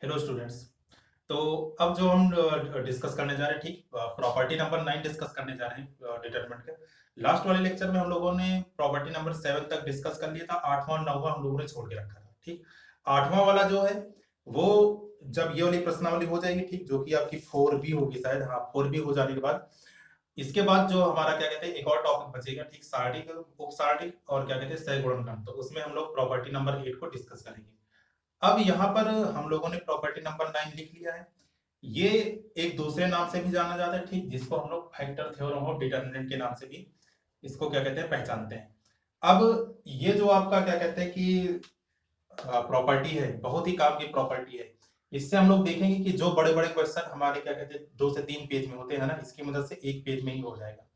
Hello students. तो अब जो हम डिस्कस करने जा रहे हैं, ठीक, प्रॉपर्टी नंबर 9 डिस्कस करने जा रहे हैं डिटरमिनेंट के। लास्ट वाले लेक्चर में हम लोगों ने प्रॉपर्टी नंबर 7 तक डिस्कस कर लिया था। 8वां 9वां हम लोगों ने छोड़ के रखा था। ठीक, 8वां वाला जो है वो जब ये वाली प्रश्नावली हो जाएगी, ठीक, जो कि आपकी 4B होगी शायद। हाँ, 4B हो जाने के बाद इसके बाद जो हमारा क्या कहते हैं एक और टॉपिक बचेगा, ठीक, सारणी उपसारणी और क्या कहते हैं सहगुणनखंड। तो उसमें हम लोग प्रॉपर्टी नंबर 8 को डिस्कस करेंगे। अब यहाँ पर हम लोगों ने प्रॉपर्टी नंबर 9 लिख लिया है। ये एक दूसरे नाम से भी जाना जाता है, ठीक, जिसको हम लोग फैक्टर थ्योरम ऑफ डिटरमिनेंट के नाम से भी इसको क्या कहते हैं पहचानते हैं। अब ये जो आपका क्या कहते हैं कि प्रॉपर्टी है, बहुत ही काम की प्रॉपर्टी है। इससे हम लोग देखेंगे कि जो बड़े बड़े क्वेश्चन हमारे क्या कहते हैं 2 से 3 पेज में होते हैं ना, इसकी मदद से एक पेज में ही हो जाएगा।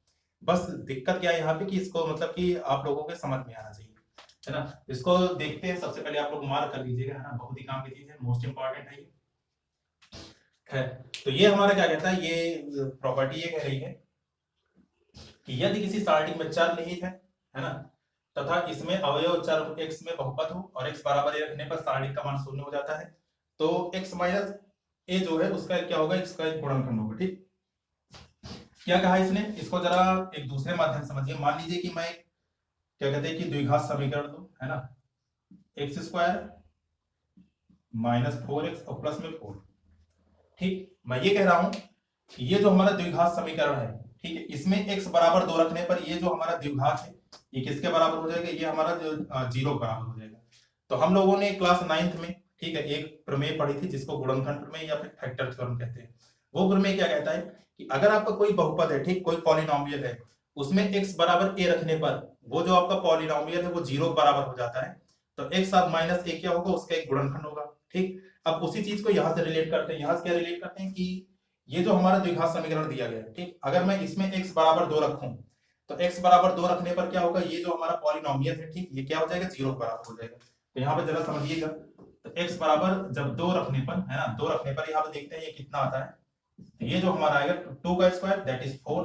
बस दिक्कत क्या है यहाँ पे कि इसको मतलब कि आप लोगों के समझ में आना चाहिए, है ना। इसको देखते हैं, सबसे पहले आप लोग मार्क कर लीजिएगा, है ना, बहुत ही काम की चीज है, मोस्ट इंपॉर्टेंट है ये। है, तो ये हमारा क्या कहता है, ये प्रॉपर्टी ये कह रही है कि यदि किसी सारणी में चर निहित है ना, तथा इसमें अवयव चर x में बहुपद हो और x बराबर a रखने पर सारणी का मान 0 हो जाता है, तो x माइनस a जो है उसका क्या होगा, x का एक गुणनखंड होगा। ठीक, क्या कहा इसने, इसको जरा एक दूसरे माध्यम समझिए। मान लीजिए कि मैं क्या कहते हैं कि द्विघात समीकरण दो, है ना, एक्स स्क्वायर माइनस 4x और प्लस में 4। ठीक, मैं ये कह रहा हूं कि ये जो हमारा द्विघात समीकरण है, ठीक है, इसमें x बराबर 2 रखने पर ये जो हमारा द्विघात है ये किसके बराबर हो जाएगा, ये हमारा जो 0 बराबर हो जाएगा। तो हम लोगों ने क्लास 9th में, ठीक है, एक प्रमेय पढ़ी थी जिसको गुणनखंड प्रमेय या फिर फैक्टर थ्योरम कहते हैं। वो प्रमेय क्या कहता है कि अगर आपका कोई बहुपद है, ठीक, कोई पॉलिनोमियल है, उसमें x बराबर a रखने पर वो जो आपका पॉलिनोमियल है वो 0 बराबर हो जाता है, तो x साथ माइनस a क्या होगा, उसका एक गुणनखंड होगा। ठीक, अब उसी चीज को यहां से रिलेट करते हैं। यहां से क्या रिलेट करते हैं कि ये जो हमारा द्विघात समीकरण दिया गया है, ठीक, अगर मैं इसमें x बराबर 2 रखूं तो x बराबर 2 रखने पर क्या होगा, ये जो हमारा पॉलिनोमियल है, ठीक, ये क्या हो जाएगा, 0 बराबर हो जाएगा। तो यहाँ पे जरा समझिएगा, तो x बराबर जब 2 रखने पर, है ना, 2 रखने पर यहाँ पे देखते हैं ये कितना आता है। तो ये जो हमारा आएगा 2 का स्क्वायर दैट इज 4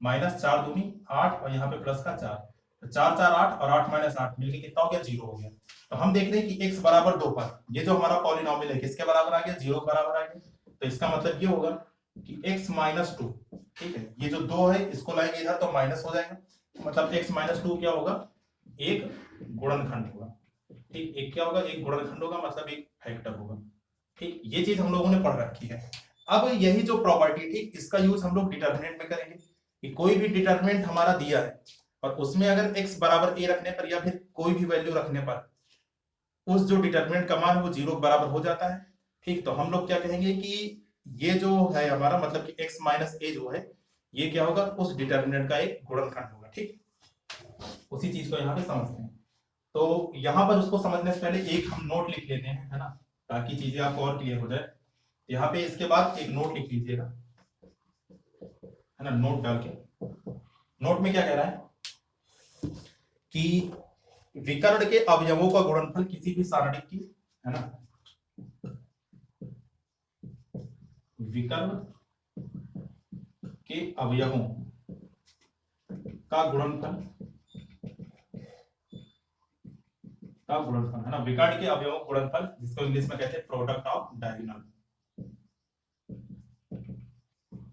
माइनस 4 दूनी 8 और यहाँ पे प्लस का 4, तो 4 4 8 और 8 माइनस 8 मिलके कितना हो गया, 0 हो गया। तो हम देख रहे हैं कि x बराबर 2 पर ये जो हमारा पॉलिनोमियल है किसके बराबर आ गया, 0 के बराबर आ गया। तो इसका मतलब ये होगा कि x माइनस 2, ठीक है, ये जो 2 है इसको लाएंगे इधर तो माइनस हो जाएगा, मतलब x माइनस 2 क्या होगा, एक गुणनखंड होगा। ठीक, एक क्या होगा, एक गुणनखंड होगा, मतलब एक फैक्टर होगा। ठीक, ये चीज हम लोगों ने पढ़ रखी है। अब यही जो प्रॉपर्टी, ठीक, इसका यूज हम लोग डिटरमिनेंट में करेंगे कि कोई भी डिटरमिनेंट हमारा दिया है और उसमें अगर x बराबर a रखने पर या फिर कोई भी वैल्यू रखने पर उस जो डिटरमिनेंट का मान है वो 0 बराबर हो जाता है। ठीक, तो हम लोग क्या कहेंगे कि ये जो है हमारा मतलब कि x माइनस a जो है ये क्या होगा, उस डिटरमिनेंट का एक गुणनखंड होगा। ठीक, उसी चीज को यहाँ पे समझते हैं। तो यहाँ पर उसको समझने से पहले एक हम नोट लिख लेते हैं, है ना, ताकि चीजें आपको और क्लियर हो जाए। यहाँ पे इसके बाद एक नोट लिख लीजिएगा, है ना, नोट डाल के। नोट में क्या कह रहा है कि विकर्ण के अवयवों का गुणनफल किसी भी सारणी की, है ना, विकर्ण के अवयवों का गुणनफल है ना, विकर्ण के अवयवों का गुणनफल जिसको इंग्लिश में कहते हैं product of diagonal,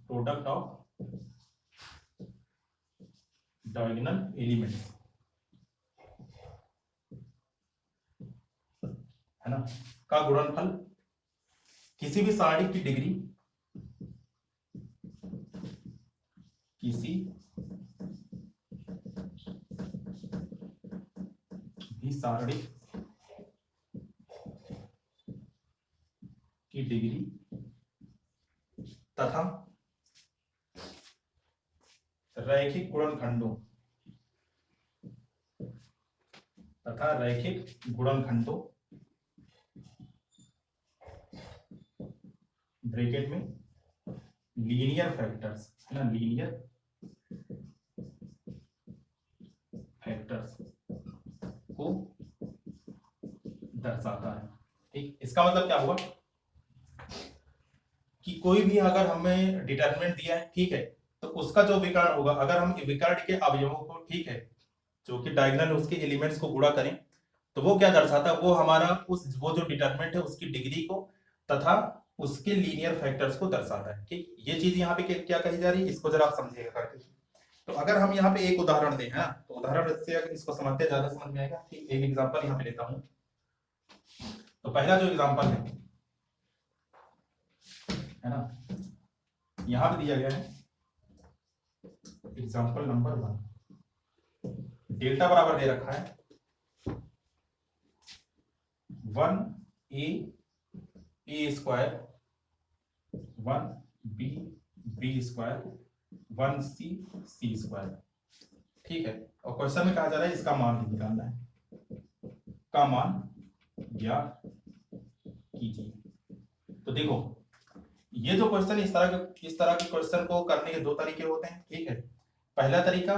product of diagonal elements, है ना, का गुणनफल किसी भी सारणी की डिग्री, किसी भी सारणी की डिग्री तथा रैखिक गुणनखंडों ब्रैकेट में लीनियर फैक्टर्स, है ना, लीनियर फैक्टर्स को दर्शाता है। ठीक, इसका मतलब क्या हुआ कि कोई भी अगर हमें डिटरमिनेंट दिया है, ठीक है, तो उसका जो विकर्ण होगा, अगर हम विकर्ण के अवयवों को, ठीक है, जो कि डायगोनल उसके एलिमेंट्स को गुणा करें तो वो क्या दर्शाता है, वो हमारा उस वो जो डिटरमिनेंट है उसकी डिग्री को तथा उसके लीनियर फैक्टर्स को दर्शाता है। ठीक, ये चीज यहाँ पे क्या कही जा रही है, इसको जरा आप समझिएगा करके। तो अगर हम यहाँ पे एक उदाहरण दें, है ना, तो उदाहरण से अगर इसको समझते ज्यादा समझ में आएगा। ठीक, एक एग्जांपल यहाँ पे लेता हूँ। तो पहला जो एग्जांपल है ना, यहाँ पे दिया गया है एग्जांपल नंबर 1। डेल्टा बराबर दे रखा है 1a square, 1b square, 1c square. ठीक है, और क्वेश्चन में कहा जा रहा है इसका मान निकालना है, का मान ज्ञात कीजिए। तो देखो, ये जो क्वेश्चन इस तरह के क्वेश्चन को करने के दो तरीके होते हैं। ठीक है, पहला तरीका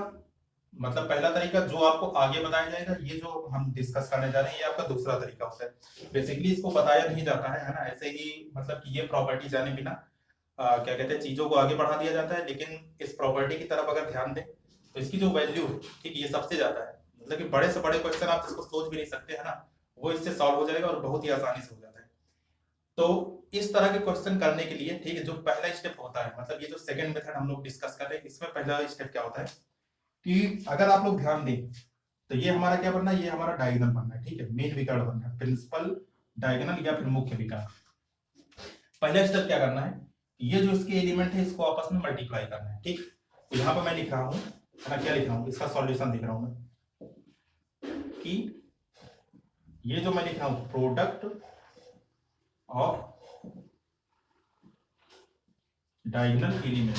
जो आपको आगे बताया जाएगा, ये जो हम डिस्कस करने जा रहे हैं ये आपका दूसरा तरीका होता है। बेसिकली इसको बताया नहीं जाता है ना, ऐसे ही मतलब कि ये प्रॉपर्टी जाने बिना क्या कहते हैं चीजों को आगे बढ़ा दिया जाता है। लेकिन इस प्रॉपर्टी की तरफ अगर ध्यान दें तो इसकी जो वैल्यू है, ठीक, ये सबसे ज्यादा है। मतलब कि बड़े से बड़े क्वेश्चन आप जिसको सोच भी नहीं सकते है ना, वो इससे सॉल्व हो जाएगा और बहुत ही आसानी से हो जाता है। तो इस तरह के क्वेश्चन करने के लिए, ठीक है, जो पहला स्टेप होता है, मतलब ये जो सेकंड मेथड हम लोग डिस्कस कर रहे हैं, इसमें पहला स्टेप क्या होता है कि अगर आप लोग ध्यान दें तो ये हमारा क्या बनना है, ये हमारा डायगोनल बनना है। ठीक है, मेन विकर्ण बनना है, प्रिंसिपल डायगोनल या फिर मुख्य विकर्ण। पहला स्टेप क्या करना है, ये जो इसके एलिमेंट है इसको आपस में मल्टीप्लाई करना है। ठीक, तो यहाँ पे मैं लिख रहा हूँ, क्या लिख रहा हूँ, इसका सॉल्यूशन लिख रहा हूँ मैं कि ये जो मैं लिख रहा हूँ प्रोडक्ट ऑफ डायगोनल एलिमेंट,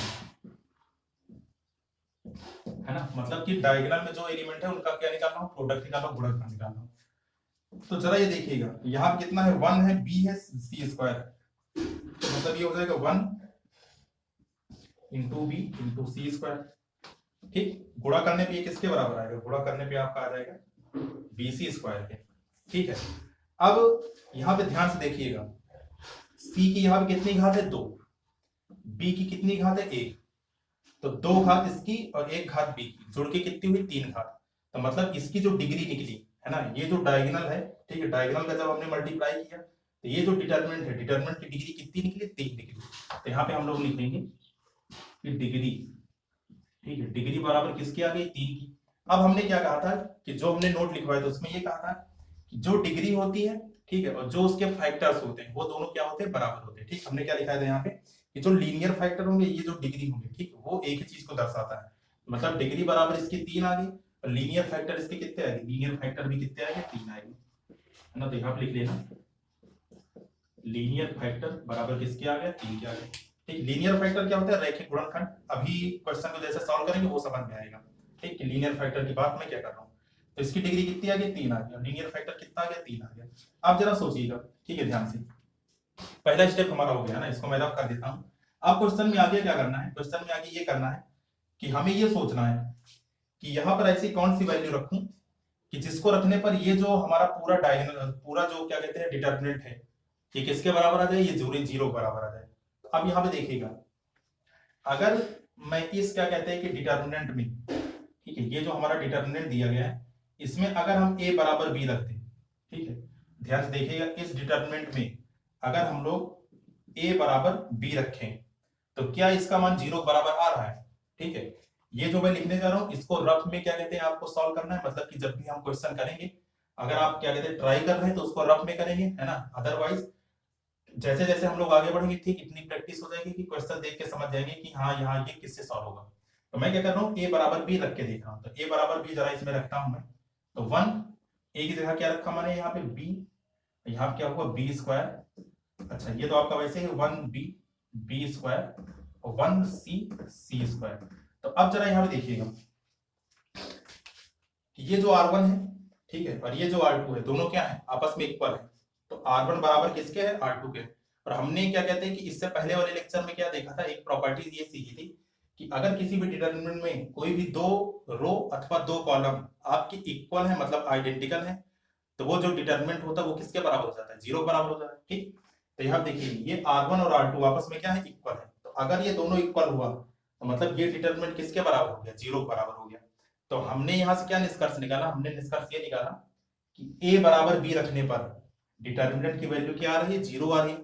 है ना, मतलब कि डायगोनल में जो एलिमेंट है उनका क्या निकालना हो, प्रोडक्ट निकालना हो, गुणनफल निकालना हो। तो जरा ये देखिएगा, यहाँ कितना है, 1 है, b है, c स्क्वायर, तो मतलब ये हो जाएगा 1 इंटू बी इंटू सी स्क्वायर। ठीक, गुणा करने पे ये किसके बराबर आएगा, गुणा करने पे आपका आ जाएगा bc स्क्वायर के। ठीक है, अब यहाँ पे ध्यान से देखिएगा, c की यहाँ पे कितनी घात है, 2, b की कितनी घात है, 1, तो 2 घात इसकी और 1 घात b की, जुड़ के कितनी हुई, 3 घात। तो मतलब इसकी जो डिग्री निकली है ना, ये जो डायगोनल है, ठीक है, डायगोनल का जब हमने मल्टीप्लाई किया तो ये जो डिटरमिनेंट है, डिटरमिनेंट की डिग्री कितनी निकली, 3 निकली। तो यहाँ पे हम लोग लिखेंगे कि डिग्री, ठीक है, डिग्री बराबर किसकी आ गई, 3 की। अब हमने क्या कहा था कि जो हमने नोट लिखवाया था उसमें ये कहा था कि जो डिग्री होती है, ठीक है, और जो उसके फैक्टर्स होते हैं वो दोनों क्या होते हैं, बराबर होते हैं। ठीक, हमने क्या लिखा था यहाँ पे कि जो लीनियर फैक्टर होंगे, ये जो डिग्री होंगे, ठीक, वो एक ही चीज को दर्शाता है। मतलब डिग्री बराबर इसकी 3 आ गई और लीनियर फैक्टर इसके कितने आएंगे, लीनियर फैक्टर भी कितने आएंगे, 3 आएंगे, है ना। तो यहाँ पे लिख लेना लीनियर फैक्टर बराबर किसके आ गया, 3 के आ गए। ठीक, लीनियर फैक्टर क्या होता है, रैखिक गुणनखंड। अभी क्वेश्चन को जैसे सॉल्व करेंगे वो समझ में आएगा। ठीक, लीनियर फैक्टर की बात मैं क्या कर रहा हूँ। तो इसकी डिग्री कितनी आ गई, 3 आ गया, लीनियर फैक्टर कितना आ गया, 3 आ गया। आप जरा सोचिएगा, ठीक है, ध्यान से, पहला स्टेप हमारा हो गया ना, इसको मैं रफ कर देता हूँ। अब क्वेश्चन में आगे क्या करना है, क्वेश्चन में आगे ये करना है कि हमें ये सोचना है कि यहाँ पर ऐसी कौन सी वैल्यू रखूं कि जिसको रखने पर ये जो हमारा पूरा डायगोनल, पूरा जो क्या कहते हैं डिटरमिनेंट है, ये किसके बराबर आ जाए, ये जीरो बराबर आ जाए। तो अब यहाँ पे देखिएगा, अगर मैं इस क्या कहते हैं कि डिटरमिनेंट में, ठीक है, ये जो हमारा डिटरमिनेंट दिया गया है इसमें अगर हम a बराबर b रख दें, ठीक है, ध्यान से देखिएगा, इस डिटरमिनेंट में अगर हम लोग a बराबर b रखें तो क्या इसका मान 0 बराबर आ रहा है। ठीक है, ये जो मैं लिखने जा रहा हूं इसको रफ में क्या कहते हैं आपको सॉल्व करना है। मतलब कि जब भी हम क्वेश्चन करेंगे, अगर आप क्या कहते हैं ट्राई कर रहे हैं तो उसको रफ में करेंगे, है ना। अदरवाइज जैसे जैसे हम लोग आगे बढ़ेंगे, ठीक, इतनी प्रैक्टिस हो जाएगी कि क्वेश्चन देख के समझ जाएंगे कि हाँ यहाँ ये किससे सॉल्व होगा। तो मैं क्या कर रहा हूँ, a बराबर b रख के देख रहा हूँ। तो a बराबर b जरा इसमें रखता हूँ मैं, तो 1 a की जगह क्या रखा मैंने यहाँ पे b, यहाँ क्या हुआ b स्क्वायर। अच्छा, ये तो आपका वैसे ही 1b b स्क्वायर और 1c c स्क्वायर। तो अब जरा यहाँ पे देखिएगा कि ये जो r1 है, ठीक है, और ये जो r2 है, दोनों क्या है, आपस में इक्वल है। तो r1 बराबर किसके है, r2 के। और हमने क्या कहते हैं कि इससे पहले वाले लेक्चर में क्या देखा था, एक प्रॉपर्टी ये सीखी थी कि अगर किसी भी डिटरमिनेंट में कोई भी 2 रो अथवा 2 कॉलम आपकी इक्वल है, मतलब आइडेंटिकल है, तो वो जो डिटरमिनेंट होता है वो किसके बराबर हो जाता है, 0 बराबर हो जाता है। ठीक, तो यहाँ देखिए ये r1 और r2 आपस में क्या है, इक्वल है। तो अगर ये दोनों इक्वल हुआ तो मतलब ये डिटरमिनेंट किसके बराबर हो गया, 0 बराबर हो गया। तो हमने यहाँ से क्या निष्कर्ष निकाला, हमने निष्कर्ष ये निकाला कि a बराबर b रखने पर डिटरमिनेंट की वैल्यू क्या आ रही है, 0 आ रही है।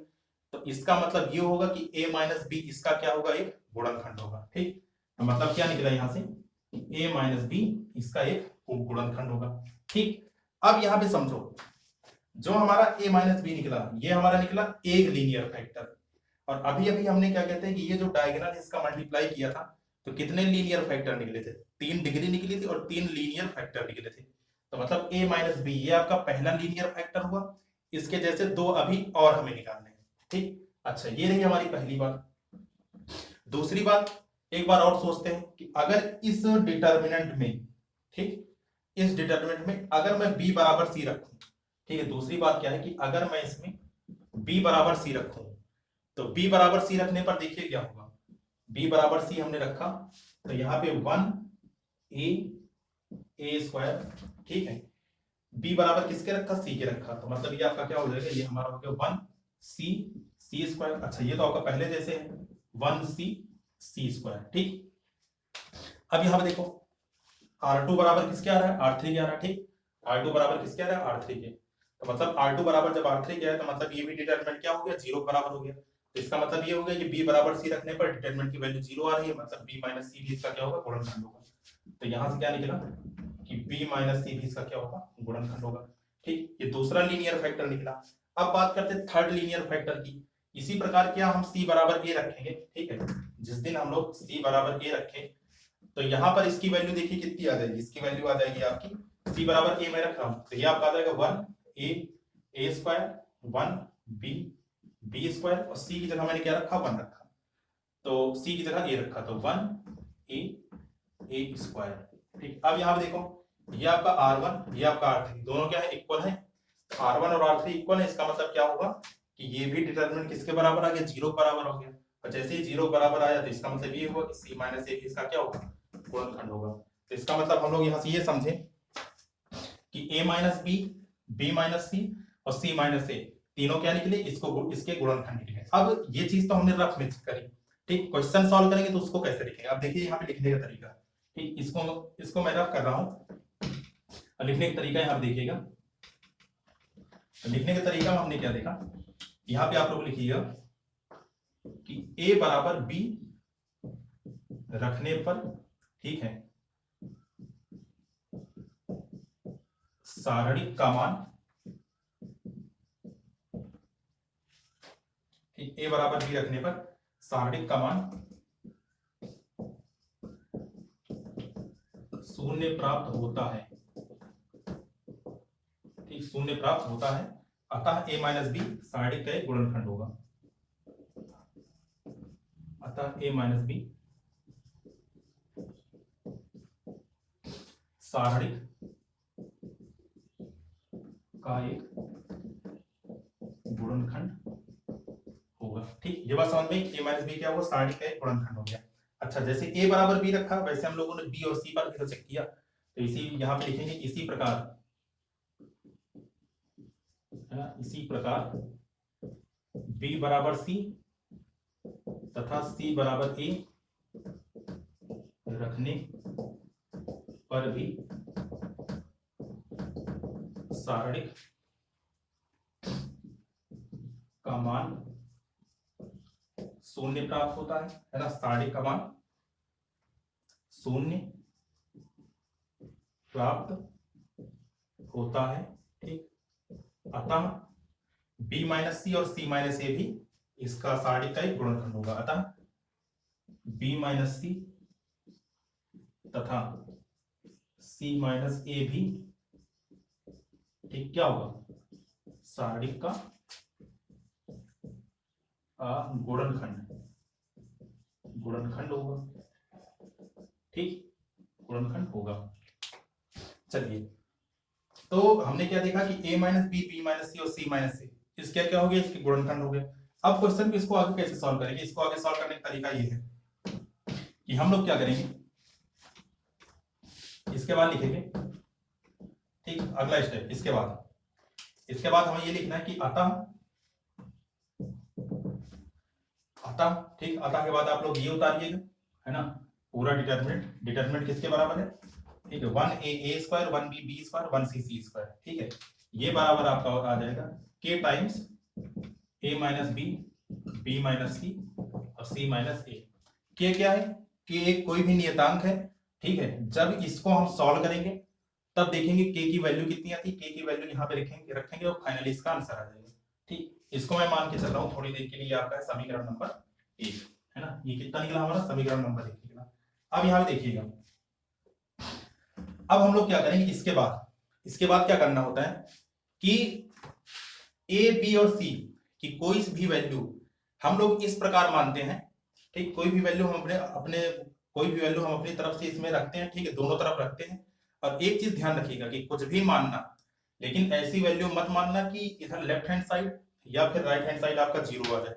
तो इसका मतलब ये होगा कि a माइनस बी इसका क्या होगा, एक गुणनखंड होगा। ठीक, तो मतलब क्या निकला यहां से, a माइनस बी इसका एक गुणनखंड होगा। ठीक, अब यहां पे समझो, जो हमारा a माइनस बी निकला, ये हमारा निकला एक लीनियर फैक्टर, और अभी अभी हमने क्या कहते हैं कि ये जो डायगोनल है इसका मल्टीप्लाई किया था, तो कितने लीनियर फैक्टर निकले थे, 3 डिग्री निकली थी और 3 लीनियर फैक्टर निकले थे। तो मतलब a माइनस बी ये आपका पहला लीनियर फैक्टर हुआ, इसके जैसे 2 अभी और हमें निकालने हैं। ठीक, अच्छा ये रही हमारी पहली बात। दूसरी बात, एक बार और सोचते हैं कि अगर इस डिटर्मिनेंट में, ठीक, इस डिटर्मिनेंट में अगर मैं b बराबर c रखूं, ठीक है, दूसरी बात क्या है कि अगर मैं इसमें b बराबर c रखूं, तो b बराबर c रखने पर देखिए क्या होगा, b बराबर c हमने रखा, तो यहाँ पे 1a स्क्वायर, ठीक है, b बराबर किसके रखा, c के रखा, तो मतलब ये आपका क्या हो जाएगा, ये हमारा हो गया 1c स्क्वायर। अच्छा ये तो आपका पहले जैसे है 1c स्क्वायर। ठीक, अब यहाँ पे देखो R2 बराबर किसके आ रहा है, R3 के आ रहा है। ठीक, R2 बराबर किसके आ रहा है, R3 के, तो मतलब R2 बराबर जब R3 के है तो मतलब ये भी डिटरमिनेंट क्या हो गया, 0 बराबर हो गया। तो इसका मतलब ये हो गया कि b बराबर c रखने पर डिटरमिनेंट की वैल्यू 0 आ रही है, मतलब b माइनस c भी इसका क्या होगा, गुणनखंड होगा। तो यहां से क्या निकला कि b माइनस c भी इसका क्या होगा, गुणनखंड होगा। ठीक, ये दूसरा लीनियर फैक्टर निकला। अब बात करते हैं थर्ड लीनियर फैक्टर की। इसी प्रकार क्या हम c बराबर a रखेंगे, ठीक है, जिस दिन हम लोग c बराबर a रखें, तो यहाँ पर इसकी वैल्यू देखिए कितनी आ जाएगी, इसकी वैल्यू आ जाएगी आपकी, c बराबर a मैं रख रहा हूं, तो ये आपका आ जाएगा 1a स्क्वायर 1b स्क्वायर, और c की जगह मैंने क्या रखा, 1 रखा, तो c की जगह a रखा, तो 1a स्क्वायर। ठीक, अब यहाँ पे देखो, ये आपका R1 ये आपका R3 दोनों क्या है, इक्वल है, R1 और R3 इक्वल है, इसका मतलब क्या होगा कि ये भी डिटरमिनेंट किसके बराबर आ गया, 0 बराबर हो गया, और जैसे ही 0 बराबर आया तो इसका मतलब ये होगा कि c माइनस a इसका क्या होगा, गुणनखंड होगा। तो इसका मतलब हम लोग यहाँ से ये समझे कि a minus b minus c और c माइनस a तीनों क्या निकले, इसके गुणनखंड निकले। अब ये चीज तो हमने रफ में करी। ठीक, क्वेश्चन सॉल्व करेंगे तो उसको कैसे लिखेंगे, अब देखिए यहाँ पे लिखने का तरीका। ठीक, इसको मैं रफ कर रहा हूँ, लिखने का तरीका यहाँ पे देखिएगा। लिखने का तरीका में हमने क्या देखा, यहाँ पे आप लोग लिखिएगा कि a बराबर b रखने पर, ठीक है, सारणिक का मान, ठीक, a बराबर b रखने पर सारणिक का मान 0 प्राप्त होता है। ठीक, 0 प्राप्त होता है, अतः a माइनस बी सारणिक का एक गुणनखंड होगा, अतः a माइनस बी सारणिक का एक गुणनखंड होगा। ठीक, ये बात समझ में, a माइनस बी क्या होगा, सारणिक का एक गुणनखंड हो गया। अच्छा, जैसे a बराबर b रखा, वैसे हम लोगों ने b और c पर भी तो चेक किया, तो इसी यहाँ पे लिखेंगे इसी प्रकार, है ना, इसी प्रकार b बराबर c तथा c बराबर a रखने पर भी सारणिक का मान 0 प्राप्त होता है ना, सारणिक का मान 0 प्राप्त होता है। ठीक, अतः b माइनस सी और c माइनस ए भी इसका सारणिक का एक गुणनखंड होगा, अतः b माइनस सी तथा c माइनस ए भी, ठीक, क्या होगा, सारणिक का गुणनखंड होगा। ठीक, गुणनखंड होगा। चलिए, तो हमने क्या देखा कि a minus B minus C और c माइनस ए इसके क्या हो गया, इसके गुणनखंड हो गए। अब क्वेश्चन को इसको आगे कैसे सॉल्व करेंगे, इसको आगे सॉल्व करने का तरीका ये है कि हम लोग क्या करेंगे, इसके बाद लिखेंगे, ठीक, अगला स्टेप, इसके बाद हमें ये लिखना है कि अतः, ठीक, अतः के बाद आप लोग ये उतारिएगा, है ना, पूरा डिटरमिनेंट किसके बराबर है, ठीक है, 1a square 1b square 1c square. ठीक है, ये बराबर आपका आ जाएगा k times a minus B B minus C और सी माइनस ए। के क्या है? के एक कोई भी नियतांक है, ठीक है। जब इसको हम सॉल्व करेंगे तब देखेंगे के की वैल्यू कितनी आती है, के की वैल्यू यहाँ पे रखेंगे और फाइनली इसका आंसर आ जाएगा। ठीक, इसको मैं मान के चल रहा हूँ थोड़ी देर के लिए आपका है समीकरण नंबर 1, है ना। ये कितना निकला हमारा? समीकरण नंबर 1 निकला। अब यहाँ पे देखिएगा, अब हम लोग क्या करेंगे, इसके बाद क्या करना होता है कि ए बी और सी की कोई भी वैल्यू हम लोग इस प्रकार मानते हैं, ठीक। कोई भी वैल्यू हम अपनी तरफ से इसमें रखते हैं, ठीक है, दोनों तरफ रखते हैं। और एक चीज ध्यान रखिएगा कि कुछ भी मानना, लेकिन ऐसी वैल्यू मत मानना कि इधर लेफ्ट हैंड साइड या फिर राइट हैंड साइड आपका जीरो आ जाए,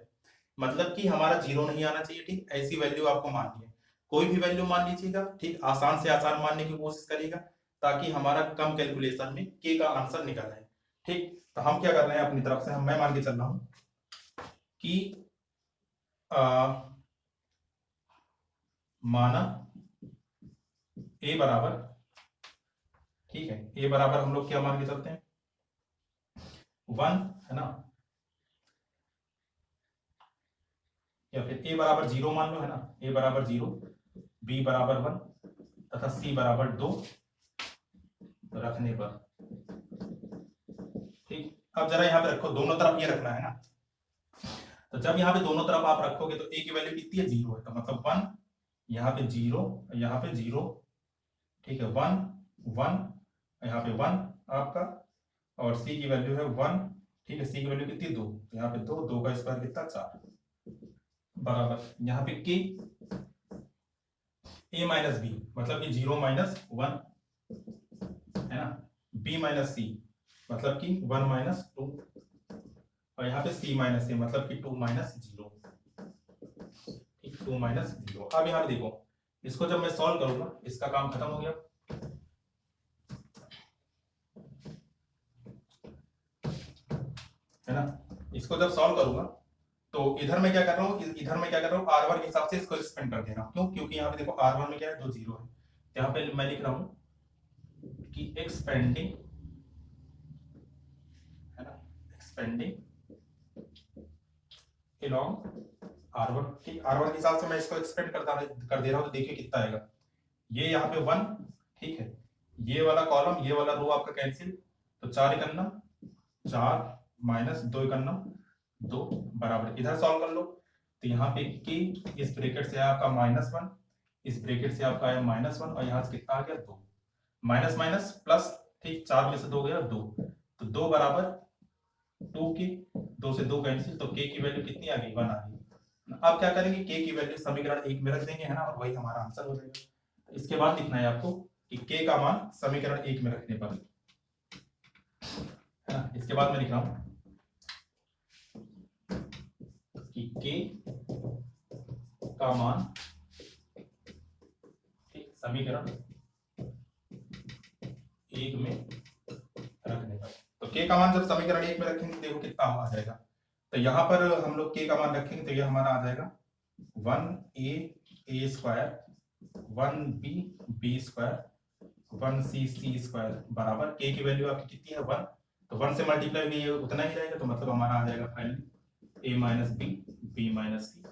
मतलब कि हमारा जीरो नहीं आना चाहिए, ठीक। ऐसी वैल्यू आपको माननी है, कोई भी वैल्यू मान लीजिएगा, ठीक। आसान से आसान मानने की कोशिश करिएगा ताकि हमारा कम कैलकुलेशन में के का आंसर निकल आए, ठीक। तो हम क्या कर रहे हैं अपनी तरफ से, मैं मान के चल रहा हूं कि माना ए बराबर, ठीक है, ए बराबर हम लोग क्या मान के चलते हैं 1, है ना, या फिर ए बराबर 0 मान लो, है ना। ए बराबर 0, बी बराबर 1 तथा सी बराबर 2 रखने पर, ठीक। अब जरा यहाँ पे रखो, दोनों तरफ ये रखना है ना। तो जब यहाँ पे दोनों तरफ आप रखोगे तो ए की वैल्यू कितनी है? 0 है, तो मतलब 1, यहाँ पे 0, यहाँ पे 0, ठीक है, 1 1, यहाँ पे 1 आपका, और सी की वैल्यू है 1, ठीक है। सी की वैल्यू कितनी? 2, यहाँ पे 2, 2 का स्क्वायर कितना? 4, बराबर यहाँ पे के ए माइनस बी मतलब कि 0 माइनस 1, है ना। बी माइनस सी मतलब कि 1 माइनस 2, और यहाँ पे सी माइनस ए मतलब कि 2 माइनस 0, 2 माइनस 0। अब यहाँ पे देखो, इसको जब मैं सॉल्व करूंगा इसका काम खत्म हो गया, है ना। इसको जब सॉल्व करूंगा तो इधर मैं क्या कर रहा हूँ R1 के हिसाब से इसको एक्सपेंड कर दे रहा हूँ। क्यों? क्योंकि यहाँ पे देखो R1 में क्या है? 2 0 है। यहाँ पे मैं लिख रहा हूँ कि एक्सपेंडिंग, है ना, एक्सपेंडिंग along R1, ठीक। R1 के हिसाब से मैं इसको एक्सपेंड कर दे रहा हूँ, तो देखिए कितना आएगा। ये यहाँ पे 1, ठीक है, ये वाला कॉलम ये वाला रो आपका कैंसिल, तो 4 एकन्नम 4 माइनस 2 एकन्नम 2 बराबर, इधर सॉल्व कर लो तो यहाँ पे के इस ब्रैकेट से आपका -1, इस ब्रैकेट से आपका आया -1, और यहाँ से कितना आ गया? 2, माइनस माइनस प्लस, ठीक, 4 में से 2 गया 2, तो 2 बराबर 2 के, 2 से 2 कैंसिल, तो के की वैल्यू कितनी आ गई? 1 आ गई। अब क्या करेंगे, के की वैल्यू समीकरण 1 में रख देंगे, है ना, और वही हमारा आंसर हो जाएगा। इसके बाद लिखना है आपको कि के का मान समीकरण 1 में रखने पर, है ना। इसके बाद मैं लिख रहा हूं कि के का मान, ठीक, समीकरण 1 में रखने पर, तो के का मान जब समीकरण 1 में रखेंगे देखो कितना आ जाएगा। तो यहाँ पर हम लोग के का मान रखेंगे तो ये हमारा आ जाएगा 1a square, 1b b square, 1c c square बराबर के की वैल्यू आपकी कितनी है? 1, तो 1 से मल्टीप्लाई भी उतना ही रहेगा, तो मतलब हमारा आ जाएगा finally a minus B, B minus C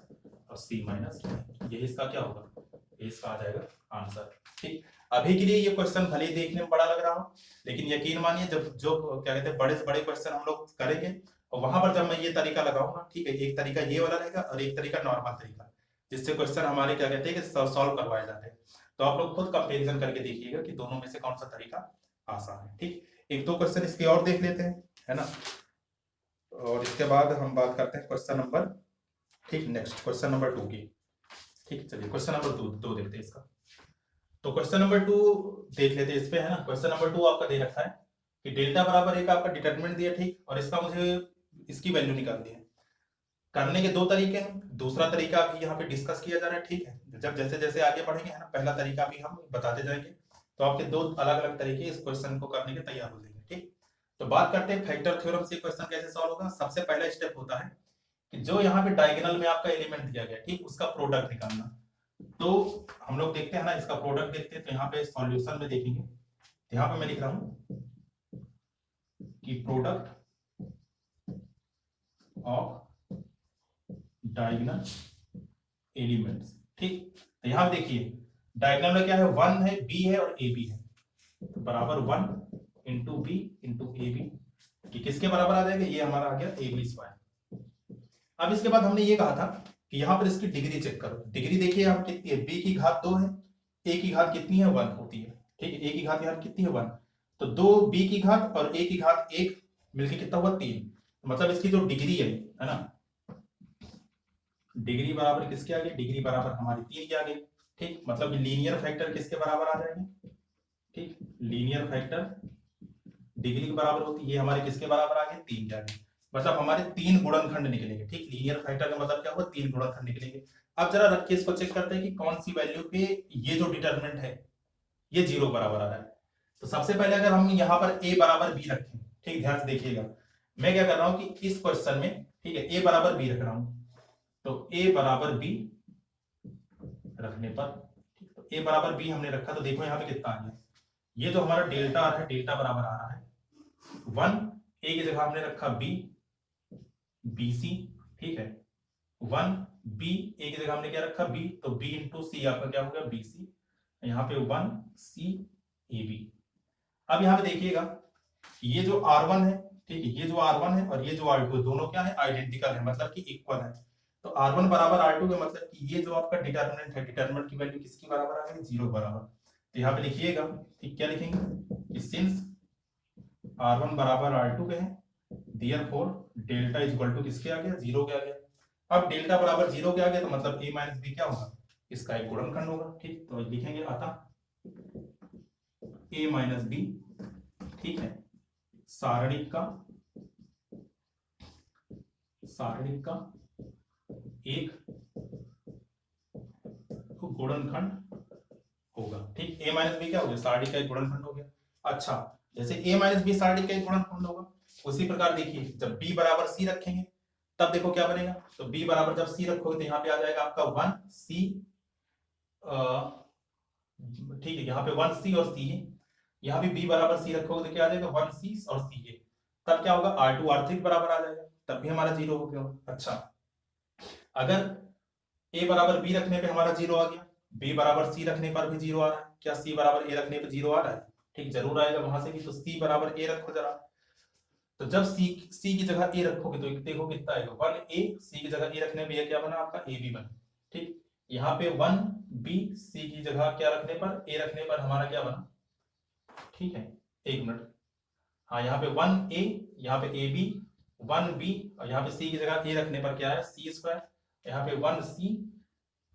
और c माइनस डी। ये इसका क्या होगा? ये इसका आ जाएगा आंसर, ठीक। अभी के लिए ये क्वेश्चन भले ही देखने में बड़ा लग रहा हो, लेकिन यकीन मानिए जब जो क्या कहते हैं बड़े से बड़े क्वेश्चन हम लोग करेंगे और वहां पर जब मैं ये तरीका लगाऊंगा, ठीक है, एक तरीका ये वाला रहेगा और एक तरीका नॉर्मल तरीका, जिससे क्वेश्चन हमारे क्या कहते हैं कि सॉल्व करवाए जाते हैं। तो आप लोग खुद कंपैरिजन करके देखिएगा कि दोनों में से कौन सा तरीका आसान है, ठीक। एक दो क्वेश्चन इसके और देख लेते हैं, है ना, और इसके बाद हम बात करते हैं क्वेश्चन नंबर, ठीक, नेक्स्ट क्वेश्चन नंबर 2 की, ठीक। चलिए क्वेश्चन नंबर 2 देखते हैं इसका। तो क्वेश्चन नंबर 2 देख लेते हैं इस पे, है ना। क्वेश्चन नंबर 2 आपका दे रखा है कि डेल्टा बराबर 1 आपका डिटरमिनेंट दिया, ठीक, और इसका मुझे इसकी वैल्यू निकालनी है। करने के दो तरीके हैं, दूसरा तरीका भी यहाँ पे डिस्कस किया जा रहा है, ठीक है। जब जैसे जैसे आगे बढ़ेंगे, है ना, पहला तरीका भी हम बताते जाएंगे, तो आपके दो अलग अलग तरीके इस क्वेश्चन को करने के तैयार हो जाएंगे, ठीक। तो बात करते हैं फैक्टर थ्योरम से क्वेश्चन कैसे सॉल्व होगा। सबसे पहला स्टेप होता है कि जो यहाँ पे डायगोनल में आपका एलिमेंट दिया गया, ठीक, उसका प्रोडक्ट निकालना। तो हम लोग देखते हैं ना, इसका प्रोडक्ट देखते हैं, तो यहाँ पे सॉल्यूशन में देखेंगे, तो यहाँ पे मैं लिख रहा हूं कि प्रोडक्ट ऑफ डायगोनल एलिमेंट्स। ठीक, तो यहां देखिए डायगोनल में क्या है, 1 है, बी है और ए बी है, तो बराबर 1 into B into A B, ये किसके बराबर आ जाएगा, ये हमारा आ गया ए बी स्क्वायर। अब इसके बाद हमने ये कहा था कि यहां पर इसकी डिग्री चेक करो। डिग्री देखिए यहाँ कितनी है, बी की घात 2 है, ए की घात कितनी है, 1 होती है। ठीक है, ए की घात यहाँ कितनी है, 1, तो 2 बी की घात और ए की घात 1 मिलके कितना हुआ, 3। मतलब इसकी जो डिग्री है ना, डिग्री बराबर किसके आ गई, डिग्री बराबर हमारी 3 के आ गई। ठीक, मतलब लीनियर फैक्टर किसके बराबर आ जाएंगे, ठीक, लीनियर फैक्टर डिग्री के बराबर होती है, ये हमारे किसके बराबर आ गए, 3 के आ गए। मतलब हमारे 3 गुणनखंड निकलेंगे। ठीक, लीनियर फैक्टर का मतलब क्या हुआ, 3 गुणनखंड निकलेंगे। अब जरा रख के इसको चेक करते हैं कि कौन सी वैल्यू पे ये जो डिटरमिनेंट है ये 0 बराबर आ रहा है। तो सबसे पहले अगर हम यहाँ पर a बराबर b रखें, ठीक, ध्यान से देखिएगा, मैं क्या कर रहा हूं कि इस क्वेश्चन में, ठीक है, a बराबर b रख रहा हूं, तो a बराबर b रखने पर, ठीक, तो a बराबर b हमने रखा, तो देखो यहाँ पे कितना आ गया, ये जो हमारा डेल्टा आ रहा है, डेल्टा बराबर आ रहा है 1, a की जगह हमने रखा b bc, ठीक है, 1 b, a की जगह हमने क्या रखा b, तो b इंटू सी आपका क्या होगा, bc, यहाँ पे 1 c a b। अब यहाँ पे देखिएगा ये जो R1 है, ठीक है, ये जो R1 है और ये जो R2 है, दोनों क्या है, आइडेंटिकल है, मतलब कि इक्वल है। तो R1 बराबर R2 का मतलब कि ये जो आपका डिटरमिनेंट है, डिटरमिनेंट की वैल्यू किसकी बराबर आ गई, 0 बराबर। तो यहाँ पे लिखिएगा, ठीक, क्या लिखेंगे, सिंस R1 बराबर R2 के हैं, therefore delta is equal to किसके आ गया, 0 के आ गया। अब डेल्टा बराबर 0 के आ गया, तो मतलब a माइनस बी क्या होगा, इसका एक गुणनखंड होगा। ठीक, तो लिखेंगे अतः a माइनस बी, ठीक है, सारणिक का एक गुणनखंड होगा। ठीक, a माइनस बी क्या हो गया, सारणिक का एक गुणनखंड हो गया। अच्छा, जैसे a माइनस बी सारणिक का एक गुणनखंड होगा, उसी प्रकार देखिए जब b बराबर c रखेंगे तब देखो क्या बनेगा, तो b बराबर जब c रखोगे तो यहाँ पे आ जाएगा आपका 1c, ठीक है, यहाँ पे 1c और c है, यहाँ पे b बराबर c रखोगे तो क्या आ जाएगा, 1c और c है, तब क्या होगा, R2 R3 के बराबर आ जाएगा, तब भी हमारा 0 हो गया। अच्छा, अगर a बराबर b रखने पे हमारा 0 आ गया, b बराबर c रखने पर भी 0 आ रहा है, क्या c बराबर a रखने पे 0 आ रहा है, ठीक, जरूर आएगा वहां से भी। तो c बराबर a रखो जरा, तो जब c की जगह a रखोगे तो देखो कितना आएगा, 1a, c की जगह a रखने पे ये क्या बना आपका ab बना। ठीक, यहाँ पे 1b, c की जगह क्या रखने पर, a रखने पर हमारा क्या बना, ठीक है, एक मिनट, हाँ, यहाँ पे 1a, यहाँ पे ab, 1b, और यहाँ पे c की जगह a रखने पर क्या है, c स्क्वायर, यहाँ पे 1c,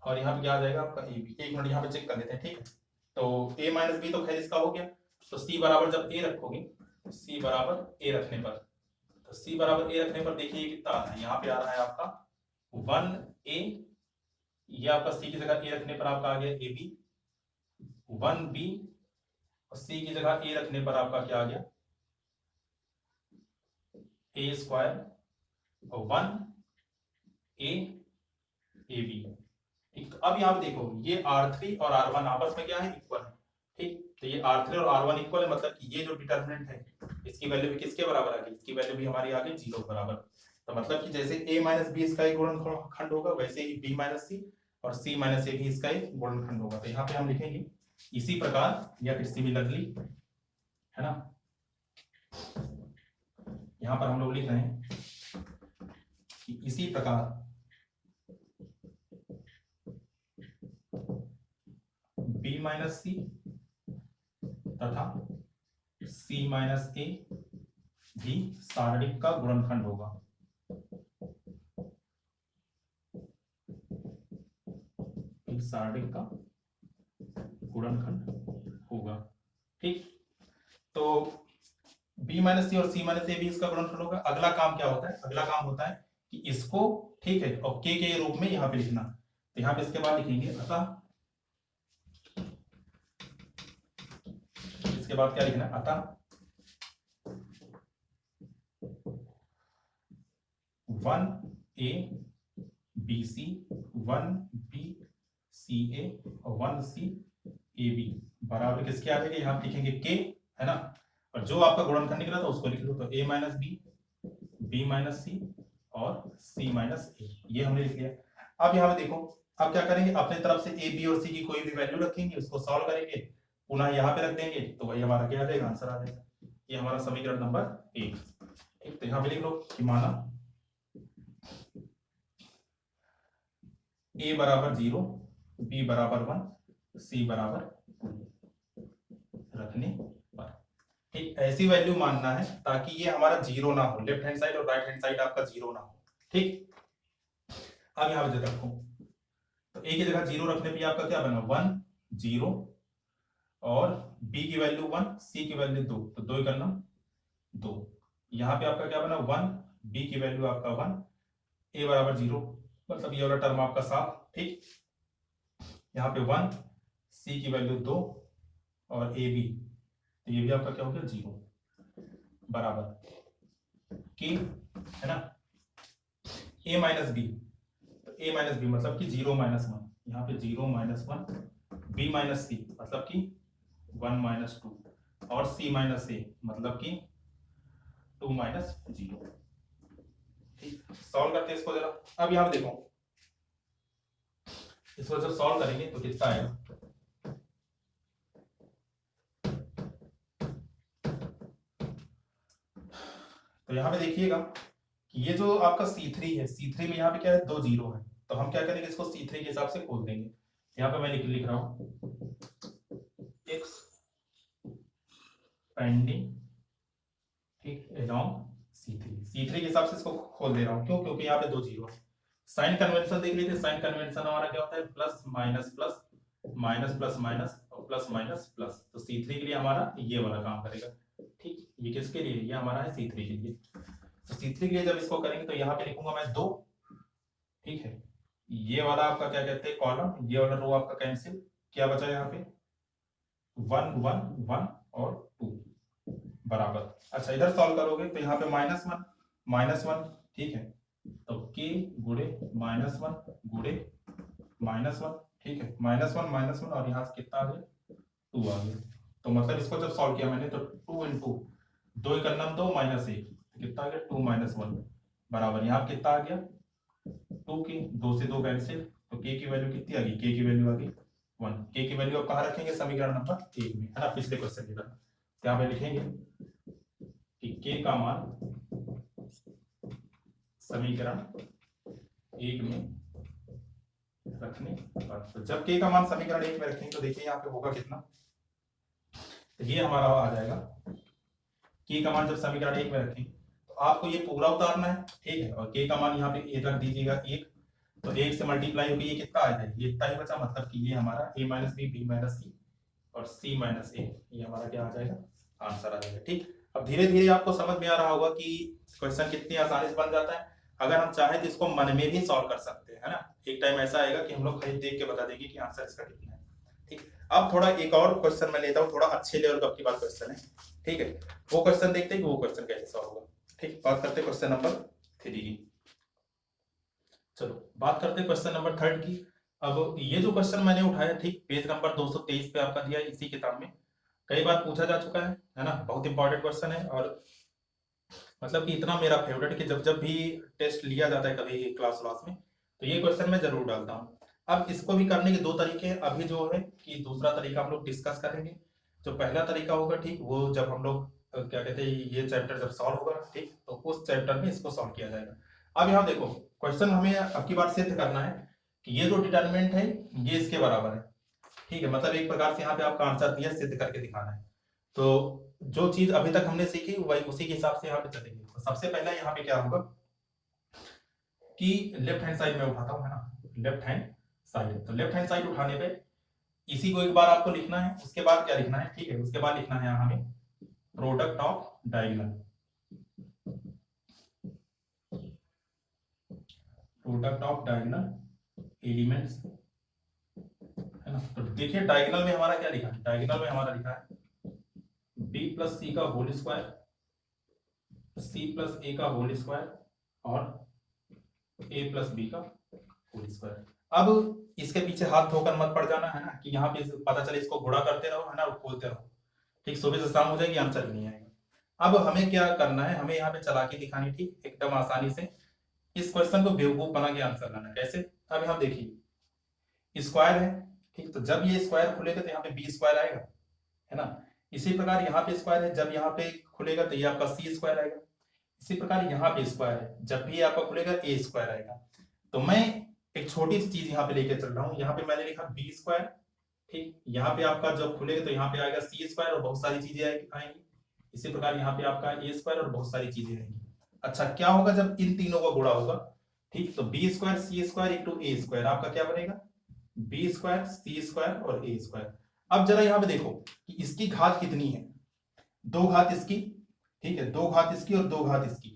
और यहाँ पे क्या आ जाएगा आपका ए बी। एक मिनट यहाँ पे चेक कर लेते हैं, ठीक है, तो a माइनस बी तो खैर इसका हो गया, तो c बराबर जब a रखोगे, c बराबर a रखने पर, तो c बराबर a रखने पर देखिए कितना आ रहा है, यहाँ पे आ रहा है आपका 1a, ये आपका c की जगह a रखने पर आपका आ गया ए बी, 1b, और c की जगह a रखने पर आपका क्या आ गया, a स्क्वायर, और 1a ए बी। ठीक, तो अब यहाँ पे देखो ये R3 और R1 आपस में क्या है, इक्वल है। ठीक, तो ये R3 और R1 इक्वल है, मतलब कि ये जो डिटरमिनेंट है इसकी वैल्यू भी किसके बराबर आ गई, इसकी वैल्यू भी हमारी आ गई 0 बराबर। तो मतलब कि जैसे a माइनस बी इसका एक गुणनखंड होगा, वैसे ही b माइनस सी और c माइनस ए भी इसका एक गुणनखंड होगा। तो यहाँ पे हम लिखेंगे इसी प्रकार या फिर सिमिलरली, है ना, यहाँ पर हम लोग लिख रहे हैं कि इसी प्रकार b माइनस सी तथा c माइनस ए भी सारणिक का गुणनखंड होगा। सारणिक का गुणनखंड होगा। ठीक, तो b माइनस सी और c माइनस ए भी इसका गुणनखंड होगा। अगला काम क्या होता है, अगला काम होता है कि इसको, ठीक है, और k के रूप में यहाँ पे लिखना। तो यहाँ पे इसके बाद लिखेंगे अतः, इसके बाद क्या लिखना, अतः 1a bc, 1b ca और 1c ab बराबर किसके आ जाएगा, यहाँ पे लिखेंगे k, है ना, और जो आपका गुणनखंड निकला था उसको लिख लो, तो a minus B, b minus C और सी माइनस ए, ये हमने लिख लिया। अब यहाँ पे देखो, अब क्या करेंगे, अपने तरफ से ए बी और सी की कोई भी वैल्यू रखेंगे, उसको सॉल्व करेंगे, पुनः यहाँ पे रख देंगे, तो वही हमारा क्या आ जाएगा, आंसर आ जाएगा। ये हमारा समीकरण नंबर 1। ठीक, तो यहाँ पे लिख लो कि माना ए बराबर 0, बी बराबर 1, सी बराबर 2 रखने पर। ठीक, ऐसी वैल्यू मानना है ताकि ये हमारा 0 ना हो, लेफ्ट हैंड साइड और राइट हैंड साइड आपका 0 ना हो। ठीक, अब यहाँ पे रखो, तो ए की जगह 0 रखने पे आपका क्या बना, 1 0, और बी की वैल्यू 1, सी की वैल्यू 2, तो 2 करना 2। यहाँ पे आपका क्या बना, 1, बी की वैल्यू आपका 1, ए बराबर 0, मतलब ये वाला टर्म आपका साफ। ठीक, यहाँ पे 1, सी की वैल्यू 2 और ए बी, तो ये भी आपका क्या हो गया 0 बराबर की, है ना, a माइनस बी, तो a माइनस बी मतलब कि 0 माइनस 1, यहाँ पे 0 माइनस 1, b माइनस सी मतलब कि 1 माइनस 2, और c माइनस ए मतलब कि 2 माइनस 0। ठीक, सॉल्व करते हैं इसको जरा। अब यहाँ पे देखो, इसको जब सॉल्व करेंगे तो कितना आएगा, तो यहाँ पे देखिएगा कि ये जो आपका C3 है, C3 में यहाँ पे क्या है, 2 0 है, तो हम क्या करेंगे, इसको C3 के हिसाब से खोल देंगे। यहाँ पे मैं लिख रहा हूँ x पेंडिंग, ठीक, अलोंग C3 के हिसाब से इसको खोल दे रहा हूँ। क्यों, क्योंकि यहाँ पे 2 0 है। साइन कन्वेंशन देख लीजिए, साइन कन्वेंशन हमारा क्या होता है, plus minus plus, minus plus minus, और प्लस माइनस प्लस, तो C3 के लिए हमारा ये वाला काम करेगा। ठीक, ये किसके लिए, ये हमारा है C3 के लिए। तो C3 के लिए जब इसको करेंगे तो यहाँ पे लिखूंगा मैं 2, ठीक है, ये वाला आपका क्या कहते हैं कॉलम, ये वाला रो आपका कैंसिल, क्या बचा यहाँ पे 1 1 1 और 2 बराबर। अच्छा, इधर सॉल्व करोगे तो यहाँ पे -1, ठीक है, तो k गुणे -1 गुणे -1, ठीक है, -1 और यहाँ से कितना आ गया 2 आ गया। तो मतलब इसको जब सॉल्व किया मैंने तो 2 इंटू 2 का नाम 2 माइनस 1, कितना आ गया 2 माइनस 1 बराबर, यहाँ कितना आ गया 2 की, 2 से 2 कैंसिल, तो k की वैल्यू कितनी आ गई, k की वैल्यू आ गई 1। k की वैल्यू आप कहाँ रखेंगे, समीकरण नंबर 1 में, है ना, पिछले क्वेश्चन की तरह। यहाँ पे लिखेंगे कि k का मान समीकरण 1 में रखने पर, तो जब k का मान समीकरण 1 में रखेंगे तो देखिए यहाँ पे होगा कितना, तो ये हमारा आ जाएगा, k का मान जब समीकरण 1 में रखेंगे तो आपको ये पूरा उतारना है, ठीक है, और k का मान यहाँ पे a रख दीजिएगा 1, तो 1 से मल्टीप्लाई होकर ये कितना आ जाएगा, ये इतना ही बचा, मतलब कि ये हमारा a minus B, B minus C और c माइनस ए, ये हमारा क्या आ जाएगा, आंसर आ जाएगा। ठीक, अब धीरे धीरे आपको समझ में आ रहा होगा कि क्वेश्चन कितनी आसानी से बन जाता है। अगर हम चाहें तो इसको मन में भी सॉल्व कर सकते हैं, है ना, एक टाइम ऐसा आएगा कि हम लोग खाली देख के बता देंगे कि आंसर इसका कितना है। ठीक, अब थोड़ा एक और क्वेश्चन मैं लेता हूँ, थोड़ा अच्छे लेवल का आपकी बात क्वेश्चन है, ठीक है, वो क्वेश्चन देखते हैं कि वो क्वेश्चन कैसे सॉल्व होगा। ठीक, बात करते हैं क्वेश्चन नंबर 3 की। चलो बात करते हैं क्वेश्चन नंबर 3 की। अब ये जो क्वेश्चन मैंने उठाया, ठीक, पेज नंबर 223 पे आपका दिया है, इसी किताब में कई बार पूछा जा चुका है ना, बहुत इंपॉर्टेंट क्वेश्चन है, और मतलब कि इतना मेरा फेवरेट कि जब जब भी टेस्ट लिया जाता है कभी क्लास में तो ये क्वेश्चन मैं जरूर डालता हूँ। अब इसको भी करने के 2 तरीके हैं, अभी जो है कि दूसरा तरीका हम लोग डिस्कस करेंगे। जो पहला तरीका होगा, ठीक, वो जब हम लोग क्या कहते हैं ये चैप्टर जब सॉल्व होगा, ठीक, तो उस चैप्टर में इसको सॉल्व किया जाएगा। अब यहाँ देखो, क्वेश्चन हमें अब की बार सिद्ध करना है कि ये जो डिटरमिनेंट है ये इसके बराबर है, ठीक है, मतलब एक प्रकार से यहाँ पे आपका आंसर दिया, सिद्ध करके दिखाना है। तो जो चीज अभी तक हमने सीखी वही उसी के हिसाब से यहाँ पे चलेंगे। तो सबसे पहले यहाँ पे क्या होगा कि लेफ्ट हैंड साइड में उठाता हूँ, है ना, लेफ्ट हैंड साइड, तो लेफ्ट हैंड साइड उठाने पे इसी को एक बार आपको लिखना है, उसके बाद क्या लिखना है, ठीक है, उसके बाद लिखना है हमें product of diagonal, product of diagonal elements, है ना। तो देखिए डायगोनल में हमारा क्या लिखा है, डायगोनल में हमारा लिखा है b प्लस सी का होल स्क्वायर, c प्लस ए का होल स्क्वायर और a प्लस बी का होल स्क्वायर। अब इसके पीछे हाथ धोकर मत पड़ जाना, है ना, कि यहाँ पे पता चले इसको गुणा करते रहो, है ना, खोलते रहो, ठीक, सुबह से शाम हो जाएगी आंसर नहीं आएगा। अब हमें क्या करना है, हमें यहाँ पे चालाकी दिखानी, ठीक, एकदम आसानी से इस क्वेश्चन को बेवकूफ बना के आंसर लाना। कैसे? अब यहाँ देखिए स्क्वायर है, ठीक, तो जब ये स्क्वायर खुलेगा तो यहाँ पे बी स्क्वायर आएगा, है ना। इसी प्रकार यहाँ पे स्क्वायर है, जब यहाँ पे खुलेगा तो ये आपका सी स्क्वायर आएगा। इसी प्रकार यहाँ पे स्क्वायर है, जब भी आपका खुलेगा ए स्क्वायर आएगा। तो मैं एक छोटी सी चीज यहाँ पे लेके चल रहा हूँ, यहाँ पे मैंने लिखा बी स्क्वायर, ठीक, यहाँ पे आपका जब खुलेगा तो यहाँ पे आएगा सी स्क्वायर और बहुत सारी चीजें आएंगी। इसी प्रकार यहाँ पे आपका ए स्क्वायर और बहुत सारी चीजें आएंगी। अच्छा, क्या होगा जब इन तीनों का गुणा होगा, ठीक, तो बी स्क्वायर सी स्क्वायर इंटू ए स्क्वायर आपका क्या बनेगा, बी स्क्वायर सी स्क्वायर और ए स्क्वायर। अब जरा यहाँ पे देखो कि इसकी घात कितनी है, 2 घात इसकी, ठीक है, 2 घात इसकी और 2 घात इसकी,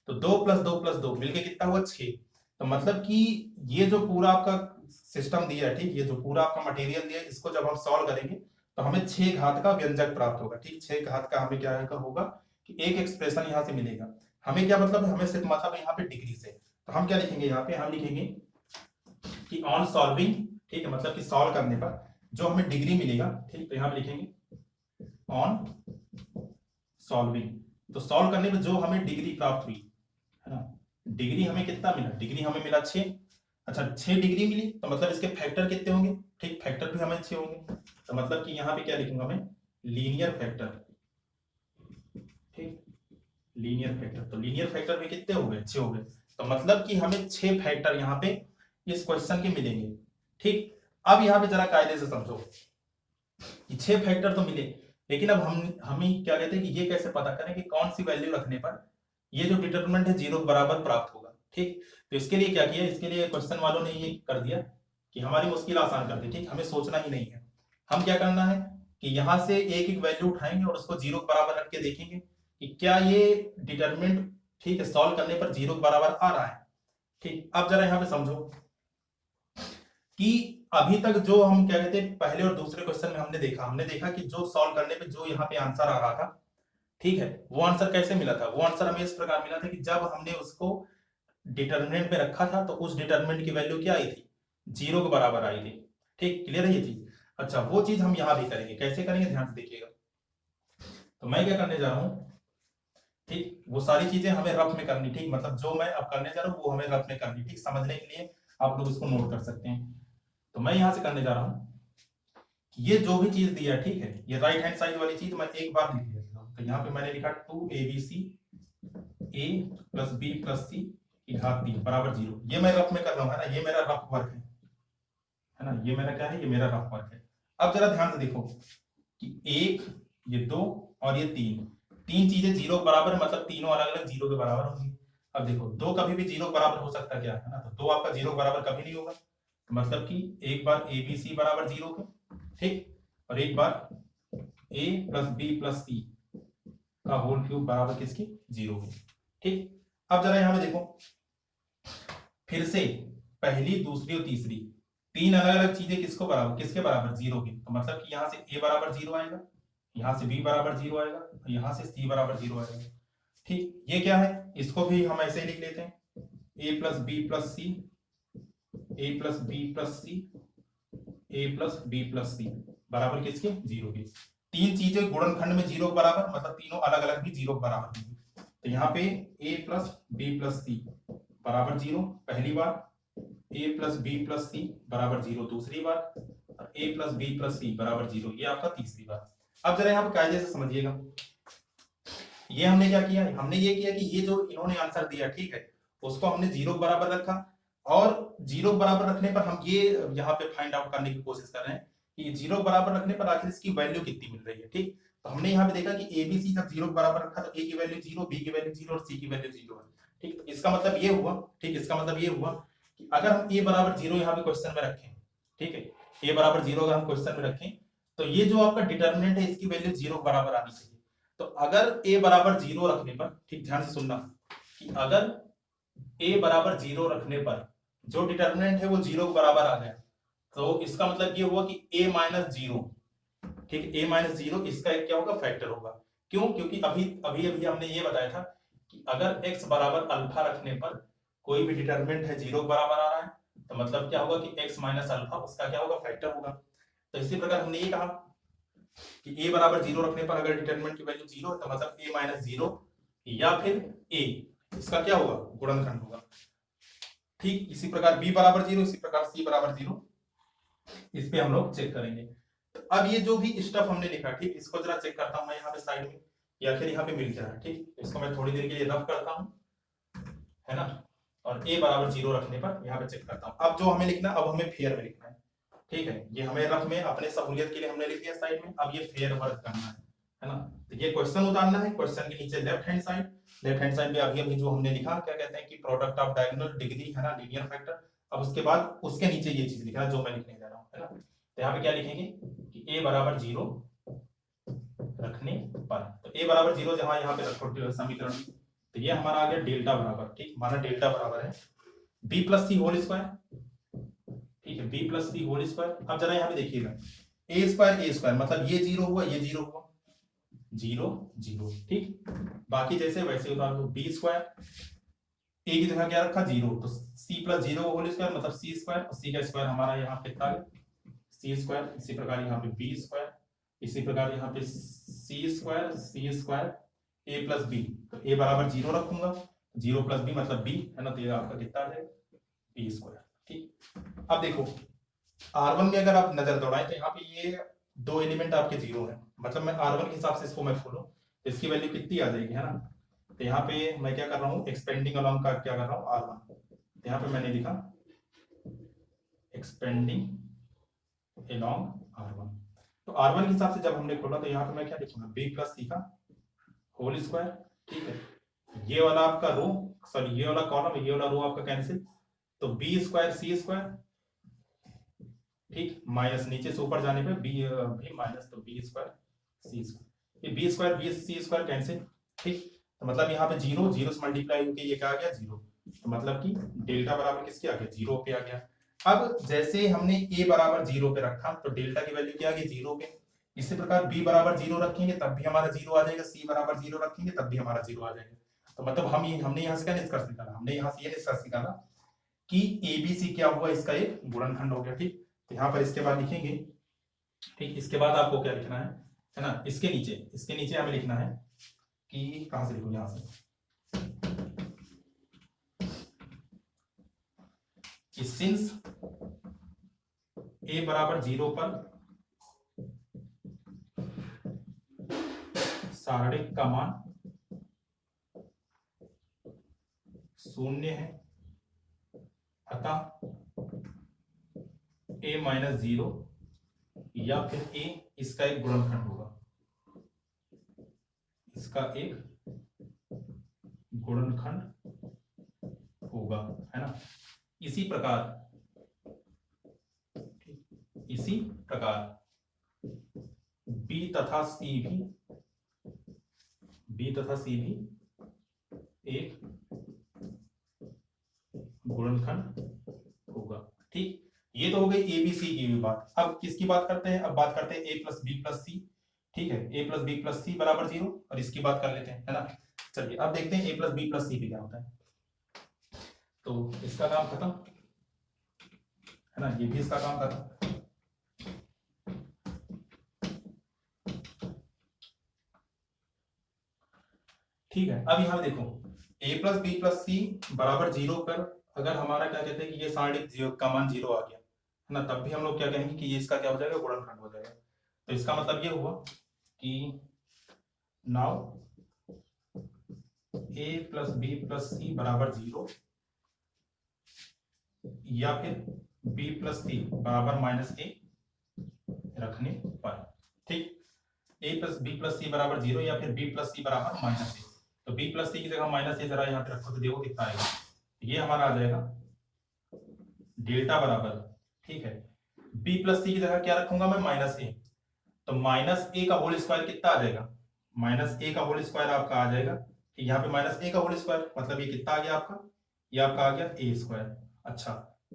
तो 2 + 2 + 2 मिलके कितना हुआ 6। तो मतलब कि ये जो पूरा आपका सिस्टम दिया है, ठीक, ये जो पूरा आपका मटेरियल दिया है, इसको जब हम सॉल्व करेंगे तो हमें 6 घात का व्यंजक प्राप्त होगा, ठीक, 6 घात का हमें क्या होगा कि एक एक्सप्रेशन यहाँ से मिलेगा। हमें क्या मतलब है, हमें सिर्फ मतलब यहाँ पे डिग्री से, तो हम क्या लिखेंगे यहाँ पे, हम लिखेंगे कि ऑन सॉल्विंग, ठीक है, मतलब कि सॉल्व करने पर जो हमें डिग्री मिलेगा, ठीक, तो यहाँ पे लिखेंगे ऑन सॉल्विंग, तो सॉल्व करने पर जो हमें डिग्री प्राप्त हुई, है ना, डिग्री हमें कितना मिला, डिग्री हमें मिला 6। अच्छा, 6 डिग्री मिली तो मतलब इसके फैक्टर कितने होंगे, ठीक, फैक्टर भी हमें 6 होंगे। तो मतलब कि यहाँ पे क्या लिखूंगा मैं, लीनियर फैक्टर, ठीक, लीनियर फैक्टर, तो लीनियर फैक्टर में कितने हो गए, 6 हो गए। तो मतलब कि हमें 6 फैक्टर यहाँ पे इस क्वेश्चन के मिलेंगे, ठीक। अब यहाँ पे जरा कायदे से समझो कि 6 फैक्टर तो मिले, लेकिन अब हम ही क्या कहते हैं कि ये कैसे पता करें कि कौन सी वैल्यू रखने पर ये जो डिटरमिनेंट है 0 के बराबर प्राप्त होगा, ठीक। तो इसके लिए क्या किया, इसके लिए क्वेश्चन वालों ने ये कर दिया कि हमारी मुश्किल आसान कर दी, ठीक, हमें सोचना ही नहीं है। हम क्या करना है कि यहाँ से एक एक वैल्यू उठाएंगे और उसको 0 के बराबर रख के देखेंगे कि क्या ये डिटरमिनेंट, ठीक है, सॉल्व करने पर 0 के बराबर आ रहा है, ठीक। अब जरा यहाँ पे समझो कि अभी तक जो हम क्या कहते हैं पहले और दूसरे क्वेश्चन में हमने देखा कि जो सॉल्व करने पे जो यहाँ पे आंसर आ रहा था, ठीक है, वो आंसर कैसे मिला था, वो आंसर हमें इस प्रकार मिला था कि जब हमने उसको डिटरमिनेंट में रखा था तो उस डिटरमिनेंट की वैल्यू क्या आई थी, 0 के बराबर आई थी, ठीक, क्लियर है ये चीज। अच्छा, वो चीज हम यहाँ भी करेंगे, कैसे करेंगे ध्यान से देखिएगा। तो मैं क्या करने जा रहा हूँ, ठीक, वो सारी चीजें हमें रफ में करनी, ठीक, मतलब जो मैं अब करने जा रहा हूँ वो हमें रफ में करनी, ठीक, समझने के लिए आप लोग इसको नोट कर सकते हैं। तो मैं यहां से करने जा रहा हूं कि ये जो भी चीज दिया, ठीक है, ये राइट हैंड साइड वाली चीज मैं एक बार लिख लेता हूं। तो यहाँ पे मैंने लिखा 2abc a + b + c की घात 3 बराबर 0। ये मैं रफ में कर रहा हूं, है ना, ये मेरा रफ वर्क है ना, ये मेरा क्या है, ये मेरा रफ वर्क है। अब जरा ध्यान से देखो कि 1, ये 2 और ये 3 चीजें 0 के बराबर, मतलब तीनों अलग अलग 0 के बराबर होंगी। अब देखो 2 कभी भी 0 के बराबर हो सकता क्या है ना, तो 2 आपका 0 के बराबर कभी नहीं होगा, मतलब कि एक बार ABC बराबर 0 के, ठीक, और एक बार A + B + C का होल क्यूब बराबर किसकी, 0 के, ठीक। अब जरा यहां पे देखो फिर से पहली, दूसरी और तीसरी 3 अलग अलग चीजें किसके बराबर, 0 के। तो मतलब कि यहाँ से A बराबर 0 आएगा, यहाँ से B बराबर 0 आएगा और यहाँ से C बराबर 0 आएगा, ठीक। ये क्या है, इसको भी हम ऐसे ही लिख लेते हैं, A + B + C, A + B + C, A + B + C बराबर किसके, 0 के। 3 चीजें गुणनखंड में 0 के बराबर, मतलब तीनों अलग अलग भी 0 के बराबर होंगी। तो यहाँ पे A + B + C बराबर 0 पहली बार, A + B + C बराबर 0 दूसरी बार, और A + B + C बराबर 0 ये आपका तीसरी बार। अब जरा यहाँ पे कायदे से समझिएगा, ये हमने क्या किया, हमने ये किया कि ये जो इन्होंने आंसर दिया, ठीक है, उसको हमने 0 के बराबर रखा, और 0 के बराबर रखने पर हम ये यहाँ पे फाइंड आउट करने की कोशिश कर रहे हैं कि 0 के बराबर रखने पर आखिर इसकी वैल्यू कितनी मिल रही है, ठीक। तो हमने यहाँ पे देखा कि ABC जब 0 के बराबर रखा तो A की वैल्यू 0, B की वैल्यू 0 और C की वैल्यू 0 है, ठीक। तो इसका मतलब ये हुआ, ठीक, इसका मतलब ये हुआ कि अगर हम A बराबर 0 यहाँ पे क्वेश्चन में रखें, ठीक है, A बराबर 0 अगर हम क्वेश्चन में रखें तो ये जो आपका डिटरमिनेंट है इसकी वैल्यू 0 के बराबर आनी चाहिए। तो अगर A बराबर 0 रखने पर, ठीक, ध्यान से सुनना कि अगर A बराबर 0 रखने पर जो डिटरमिनेंट है वो 0 के बराबर आ गया, तो इसका मतलब ये हुआ कि A - 0, ठीक, A - 0 इसका एक क्या होगा, फैक्टर होगा। क्यों? क्योंकि अभी हमने ये बताया था कि अगर x बराबर अल्फा रखने पर कोई भी डिटरमिनेंट है 0 के बराबर आ रहा है, तो मतलब क्या होगा कि x - अल्फा उसका क्या होगा, फैक्टर होगा। तो इसी प्रकार हमने ये कहा कि A बराबर 0 रखने पर अगर डिटरमिनेंट की वैल्यू 0 है तो मतलब A - 0 या फिर A इसका क्या होगा, गुणनखंड होगा। ठीक इसी प्रकार बी बराबर 0, इसी प्रकार सी बराबर 0, इस पे हम लोग चेक करेंगे। तो अब ये जो भी स्टफ हमने लिखा, ठीक, इसको जरा चेक करता हूं मैं यहाँ पे साइड में, या फिर यहाँ पे मिल गया है। ठीक, इसको मैं थोड़ी देर के लिए रफ करता हूँ, है ना, और a बराबर 0 रखने पर यहाँ पे चेक करता हूँ। अब जो हमें लिखना, अब हमें फेयर में लिखना है। ठीक है, ये हमें रफ में अपने सहूलियत के लिए हमने लिख दिया साइड में, अब ये फेयर वर्क करना है ना। तो ये क्वेश्चन उतारना है, क्वेश्चन के नीचे लेफ्ट हैंड साइड पे अभी अभी जो हमने लिखा, क्या कहते हैं कि प्रोडक्ट ऑफ डायगोनल डिग्री, है ना, लीनियर फैक्टर। अब उसके बाद उसके नीचे ये चीज लिखना जो मैं लिखने जा रहा हूँ, है ना। तो यहाँ पे क्या लिखेंगे कि a बराबर 0 रखने पर, तो a बराबर 0 जहां यहाँ पे रखो समीकरण, तो ये हमारा आ गया डेल्टा बराबर, ठीक, हमारा डेल्टा बराबर है b प्लस सी होल स्क्वायर। ठीक है, b प्लस सी होल स्क्वायर। अब जरा यहाँ पे देखिएगा, a स्क्वायर मतलब ये 0 हुआ, ये 0 हुआ, 0 0, ठीक, बाकी जैसे वैसे उतार दो। b स्क्वायर, a की जगह क्या रखा 0, तो c प्लस 0 होल स्क्वायर मतलब c स्क्वायर, और c का स्क्वायर हमारा यहाँ पे कितना है c स्क्वायर। इसी प्रकार यहाँ पे b स्क्वायर, इसी प्रकार यहाँ पे c square a plus b, तो a बराबर 0 रखूंगा, 0 प्लस b मतलब b, है ना, तो ये आपका कितना है b स्क्वायर। ठीक, अब देखो R1 में अगर आप नजर दौड़ाएं तो यहाँ पे ये दो एलिमेंट आपके 0 है, मतलब मैं R1 के हिसाब से इसको मैं खोलूं तो इसकी वैल्यू कितनी आ जाएगी, है ना। तो यहाँ पे मैं क्या कर रहा हूँ, एक्सपेंडिंग अलोंग का क्या कर रहा हूँ R1, तो यहाँ पे मैंने लिखा एक्सपेंडिंग अलोंग R1। तो R1 के हिसाब से जब हमने खोला तो यहाँ पे मैं क्या लिखूंगा b प्लस सी का होल स्क्वायर। ठीक है, ये वाला आपका रो, सॉरी ये वाला कॉलम, ये वाला रो आपका कैंसिल, तो b स्क्वायर सी स्क्वायर, ठीक, माइनस नीचे से ऊपर जाने पे b माइनस, तो b स्क्वायर सी स्क्वायर, ये b स्क्वायर b सी स्क्वायर कैंसिल। ठीक, तो मतलब यहाँ पे 0 0 से मल्टीप्लाई होकर ये क्या आ गया 0, तो मतलब कि डेल्टा बराबर किसके आ गया 0 पे आ गया। अब जैसे हमने a बराबर 0 पे रखा तो डेल्टा की वैल्यू क्या आ गई 0 पे, इसी प्रकार b बराबर 0 रखेंगे तब भी हमारा 0 आ जाएगा, c बराबर 0 रखेंगे तब भी हमारा 0 आ जाएगा। तो मतलब हमने यहाँ से क्या निष्कर्ष निकाला, हमने यहाँ से ये निष्कर्ष निकाला कि ABC क्या हुआ, इसका एक गुणनखंड हो गया। ठीक, तो यहाँ पर इसके बाद लिखेंगे, ठीक, इसके बाद आपको क्या लिखना है ना, इसके नीचे हमें लिखना है कि कहां से लिखूं, यहां से, कि सिंस a बराबर 0 पर सारणिक का मान 0 है, अतः a माइनस 0 या फिर a इसका एक गुणनखंड होगा, इसका एक गुणनखंड होगा, है ना। इसी प्रकार b तथा c भी एक गुणनखंड होगा। ठीक, ये तो हो गई ABC की भी बात। अब किसकी बात करते हैं, अब बात करते हैं a plus b plus c। ठीक है, a plus b plus c बराबर 0, और इसकी बात कर लेते हैं, है ना। चलिए अब देखते हैं a plus b plus c पे क्या होता है। तो इसका काम खत्म, है ना, ये भी इसका काम खत्म। ठीक है, अब यहाँ देखो a plus b plus c बराबर 0 पर अगर हमारा क्या कहते हैं कि ये सारणिक का मान 0 आ गया, है ना, तब भी हम लोग क्या कहेंगे कि ये इसका क्या हो जाएगा, गुणनखंड हो जाएगा। तो इसका मतलब ये हुआ कि now a plus b plus c बराबर 0 या फिर b प्लस c बराबर माइनस a रखने पर, ठीक, a plus b plus c बराबर 0 या फिर b प्लस c बराबर माइनस a, तो b प्लस c की जगह माइनस a जरा यहाँ पे रखो तो देखो कितना आएगा, ये हमारा आ जाएगा डेल्टा बराबर, ठीक है, b प्लस c की जगह क्या रखूंगा मैं माइनस a, तो माइनस a का होल स्क्वायर कितना आ जाएगा, माइनस a का होल स्क्वायर आपका आ जाएगा, ठीक, यहाँ पे माइनस a का होल स्क्वायर मतलब ये कितना आ गया आपका, ये आपका आ गया a स्क्वायर। अच्छा,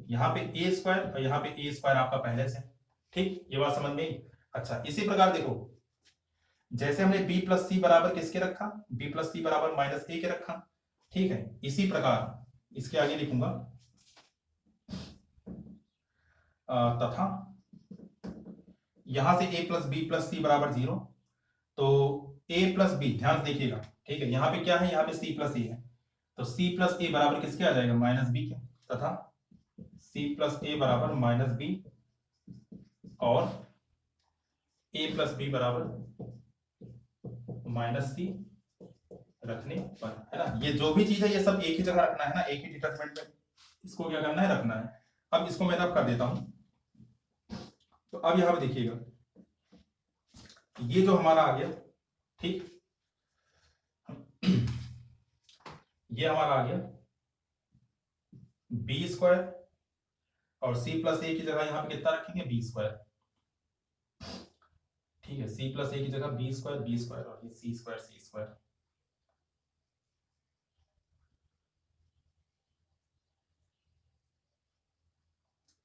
यहाँ पे a स्क्वायर और यहाँ पे a स्क्वायर आपका पहले से, ठीक, ये बात समझ में आई। अच्छा, इसी प्रकार देखो जैसे हमने b प्लस सी बराबर किसके रखा, b प्लस सी बराबर माइनस a के रखा, ठीक है, इसी प्रकार इसके आगे लिखूंगा तथा यहां से a प्लस b प्लस सी बराबर 0, तो a प्लस b ध्यान से देखिएगा, ठीक है, यहाँ पे क्या है, यहाँ पे c प्लस a है, तो c प्लस a बराबर किसके आ जाएगा माइनस b के, तथा c प्लस a बराबर माइनस बी और a प्लस बी बराबर माइनस सी रखने पर, है ना। ये जो भी चीज है ये सब एक ही जगह रखना है ना, एक ही डिटरमिनेंट में इसको क्या करना है, रखना है। अब इसको मैं अब कर देता हूं। तो अब यहां पे देखिएगा ये जो हमारा आ गया, ठीक, ये हमारा आ गया बी स्क्वायर और सी प्लस ए की जगह यहां पे कितना रखेंगे, बी स्क्वायर, ठीक है। सी प्लस ए की जगह बी स्क्वायर और ये सी स्क्वायर।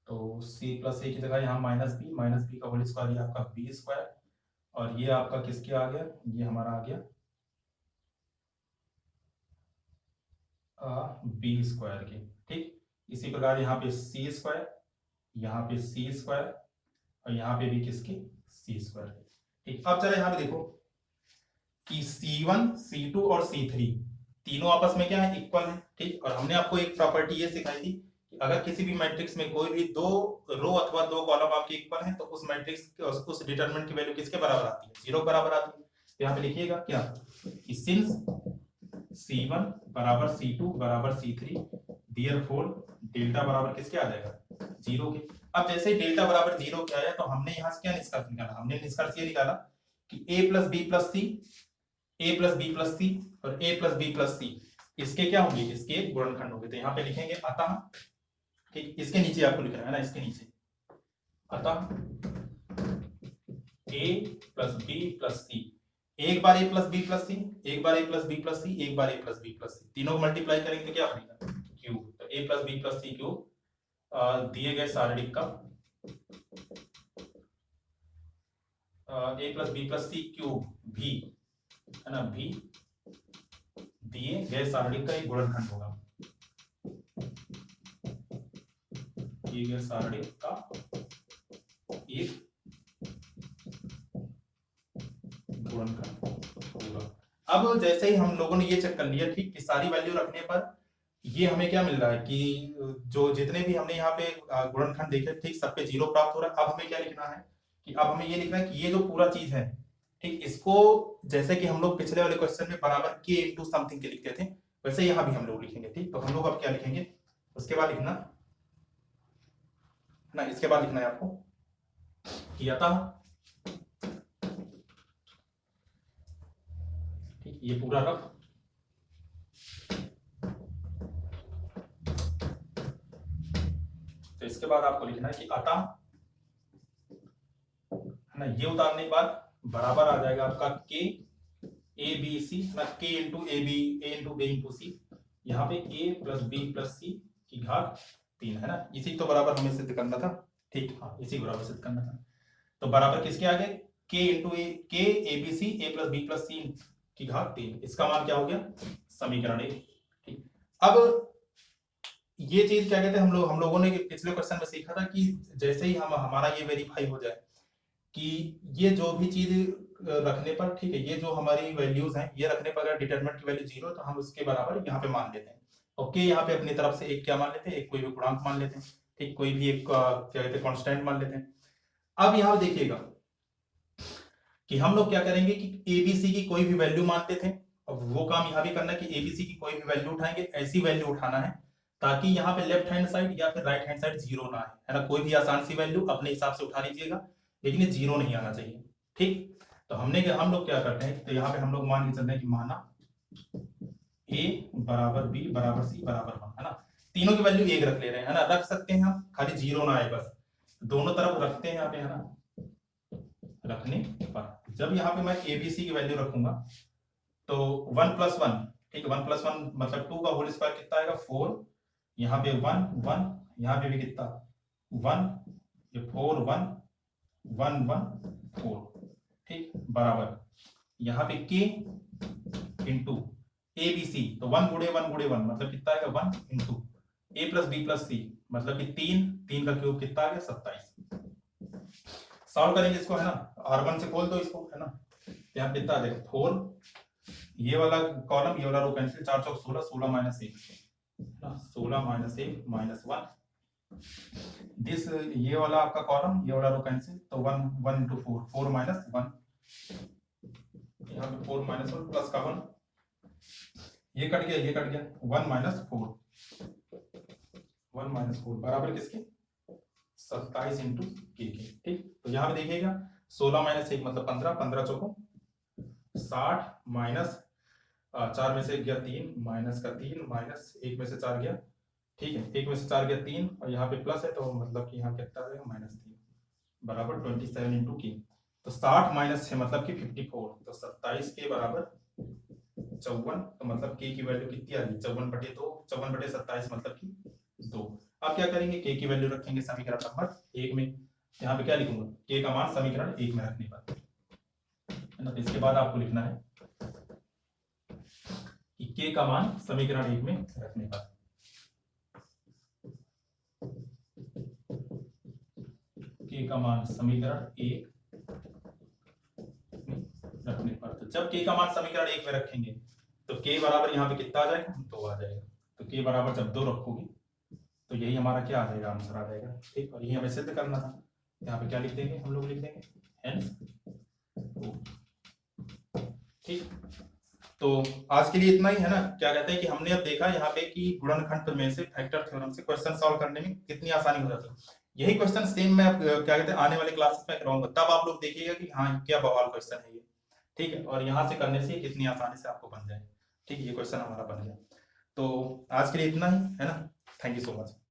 तो सी प्लस ए की जगह यहाँ माइनस बी का होल स्क्वायर, ये आपका बी स्क्वायर और ये आपका किसके आ गया, ये हमारा आ गया बी स्क्वायर के, ठीक। इसी प्रकार यहाँ पे सी स्क्वायर, यहाँ पे सी स्क्वायर और यहाँ पे भी किसके, सी स्क्वायर, ठीक। अब चले यहाँ पे देखो कि C1, C2 और C3 तीनों आपस में क्या है, इक्वल है, ठीक। और हमने आपको एक प्रॉपर्टी ये सिखाई थी कि अगर किसी भी मैट्रिक्स में कोई भी दो रो अथवा दो कॉलम आपके इक्वल हैं तो उस मैट्रिक्स उस डिटरमिनेंट की वैल्यू किसके बराबर आती है, 0 बराबर आती है। तो यहाँ पे लिखिएगा क्या कि सिंस C1 बराबर C2 बराबर C3 देयरफॉर डेल्टा बराबर किसके आ जाएगा, 0 के। अब जैसे ही डेल्टा बराबर 0 के आया तो हमने यहाँ से क्या निष्कर्ष निकाला, हमने निष्कर्ष ये निकाला कि a plus B plus C, a plus B plus C और a plus B plus C इसके क्या होंगे, इसके गुणनखंड होंगे। तो यहाँ पे लिखेंगे अतः, ठीक, इसके नीचे आपको लिखना है ना, इसके नीचे अतः a प्लस बी प्लस सी, एक बार a प्लस बी प्लस सी, एक बार a प्लस बी प्लस सी, एक बार a प्लस बी प्लस सी, तीनों को मल्टीप्लाई करेंगे तो क्या बनेगा, क्यूब। तो a plus B plus C cube दिए गए सारणिक का a plus B plus C cube भी, है ना, भी दिए गए सारणिक का एक गुणनखंड होगा, दिए गए सारणिक का एक गुणनखंड होगा। अब जैसे ही हम लोगों ने ये चेक कर लिया, ठीक, कि सारी वैल्यू रखने पर ये हमें क्या मिल रहा है कि जो जितने भी हमने यहाँ पे गुणनखंड देखे, ठीक, सब पे 0 प्राप्त हो रहा है। अब हमें क्या लिखना है कि अब हमें ये लिखना है कि ये जो पूरा चीज है, ठीक, इसको जैसे कि हम लोग पिछले वाले क्वेश्चन में बराबर k इंटू समथिंग के लिखते थे, वैसे यहाँ भी हम लोग लिखेंगे, ठीक। तो हम लोग अब क्या लिखेंगे, उसके बाद लिखना ना, इसके बाद लिखना है आपको कि अतः, ठीक, ये पूरा रफ, तो इसके बाद आपको लिखना है कि अतः, है ना, ये उतारने के बाद बराबर आ जाएगा आपका k a b c, ना, k into a into b into c, यहाँ पे a plus b plus c की घात 3, है ना। इसी तो बराबर हमें सिद्ध करना था, ठीक, हाँ, इसी बराबर सिद्ध करना था। तो बराबर किसके आगे, k into k a b c a plus b plus c की घात 3, इसका मान क्या हो गया, समीकरण 1, ठीक। अब ये चीज क्या कहते हैं, हम लोगों ने पिछले क्वेश्चन में सीखा था कि जैसे ही हमारा ये वेरीफाई हो जाए कि ये जो भी चीज रखने पर, ठीक है, ये जो हमारी वैल्यूज हैं ये रखने पर अगर डिटरमिनेंट की वैल्यू 0 तो हम उसके बराबर यहाँ पे मान लेते हैं। ओके, यहाँ पे अपनी तरफ से एक क्या मान लेते हैं, एक कोई भी गुणांक मान लेते हैं, ठीक, कोई भी एक क्या कहते हैं कांस्टेंट मान लेते हैं। अब यहाँ देखिएगा कि हम लोग क्या करेंगे कि एबीसी की कोई भी वैल्यू मानते थे, और वो काम यहाँ भी करना है कि एबीसी की कोई भी वैल्यू उठाएंगे, ऐसी वैल्यू उठाना है ताकि यहाँ पे लेफ्ट हैंड साइड या फिर राइट हैंड साइड 0 ना आए, है ना। कोई भी आसान सी वैल्यू अपने हिसाब से उठा लीजिएगा, लेकिन ये 0 नहीं आना चाहिए, ठीक। तो हम लोग क्या करते हैं, तो यहाँ पे हम लोग मान के चलते हैं कि माना a बराबर b बराबर c बराबर 1, है ना। तीनों की वैल्यू 1 रख ले रहे हैं, है ना, रख सकते हैं हम, खाली 0 ना आए बस, दोनों तरफ रखते हैं यहाँ पे, है ना। रखने पर जब यहाँ पे मैं abc की वैल्यू रखूंगा तो 1 प्लस 1, ठीक, 1 प्लस 1 मतलब 2 का होल स्क्वायर कितना आएगा, 4, यहाँ पे 1 1, यहाँ पे भी कितना 1, ये 4 1 1 1 4, ठीक, बराबर यहाँ पे k इंटू abc, तो 1 गुणे 1 गुणे 1 मतलब कितना आएगा 1 into a plus b plus c मतलब कि 3 का क्यूब कितना आ गया 27। सॉल्व करेंगे इसको, है ना, r1 से खोल दो इसको, है ना, यहाँ पे कितना आ जाएगा 4, ये वाला कॉलम ये वाला रो कैंसिल, 4 चौक 16, 16 माइनस 1, 16 माइनस 1 माइनस 1 दिस, ये वाला आपका कॉलम, ये वाला रो कैंसिल, तो 1 1 इंटू 4, 4 माइनस 1, यहाँ पे 4 माइनस 1 प्लस का 1, ये कट गया, ये कट गया, 1 माइनस 4, 1 माइनस 4 बराबर किसके, 27 इंटू के। ठीक, तो यहाँ पे देखिएगा 16 माइनस 1 मतलब 15, 15 चौको 60 माइनस 4 में से गया 3 माइनस का 3 माइनस 1 में से 4 गया, ठीक है, 1 में से 4 गया 3 और यहाँ पे प्लस है तो मतलब कि यहाँ कितना आ जाएगा -3 बराबर 27 इंटू की। तो 60 माइनस 6 मतलब कि 54, तो 27 के बराबर 54, तो मतलब के की वैल्यू कितनी आ रही है 54/2, 54/27 मतलब कि 2। अब क्या करेंगे, के की वैल्यू रखेंगे समीकरण नंबर 1 में, यहाँ पे क्या लिखूंगा, के का मान समीकरण 1 में रखने पर, है ना। तो इसके बाद आपको लिखना है कि के का मान समीकरण 1 में रखने पर, के का मान समीकरण 1 में रखने पर, तो जब के का मान समीकरण 1 में रखेंगे तो के बराबर यहाँ पे कितना आ जाएगा, 2 आ जाएगा। तो के बराबर जब 2 रखोगे तो यही हमारा क्या आ जाएगा, आंसर आ जाएगा। ठीक, और यही हमें सिद्ध करना था, यहाँ पे क्या लिख देंगे, हम लोग लिख देंगे हेंस 2। ठीक, तो आज के लिए इतना ही, है ना। क्या कहते हैं कि हमने अब देखा यहाँ पे कि गुणनखंड में से फैक्टर थ्योरम से क्वेश्चन सॉल्व करने में कितनी आसानी हो जाती है। यही क्वेश्चन सेम मैं क्या कहते हैं आने वाले क्लासेस में कराऊंगा, तब आप लोग देखिएगा कि हाँ क्या बवाल क्वेश्चन है ये। ठीक है, और यहाँ से करने से कितनी आसानी से आपको बन जाए। ठीक है, ये क्वेश्चन हमारा बन गया। तो आज के लिए इतना ही, है ना। Thank you so much.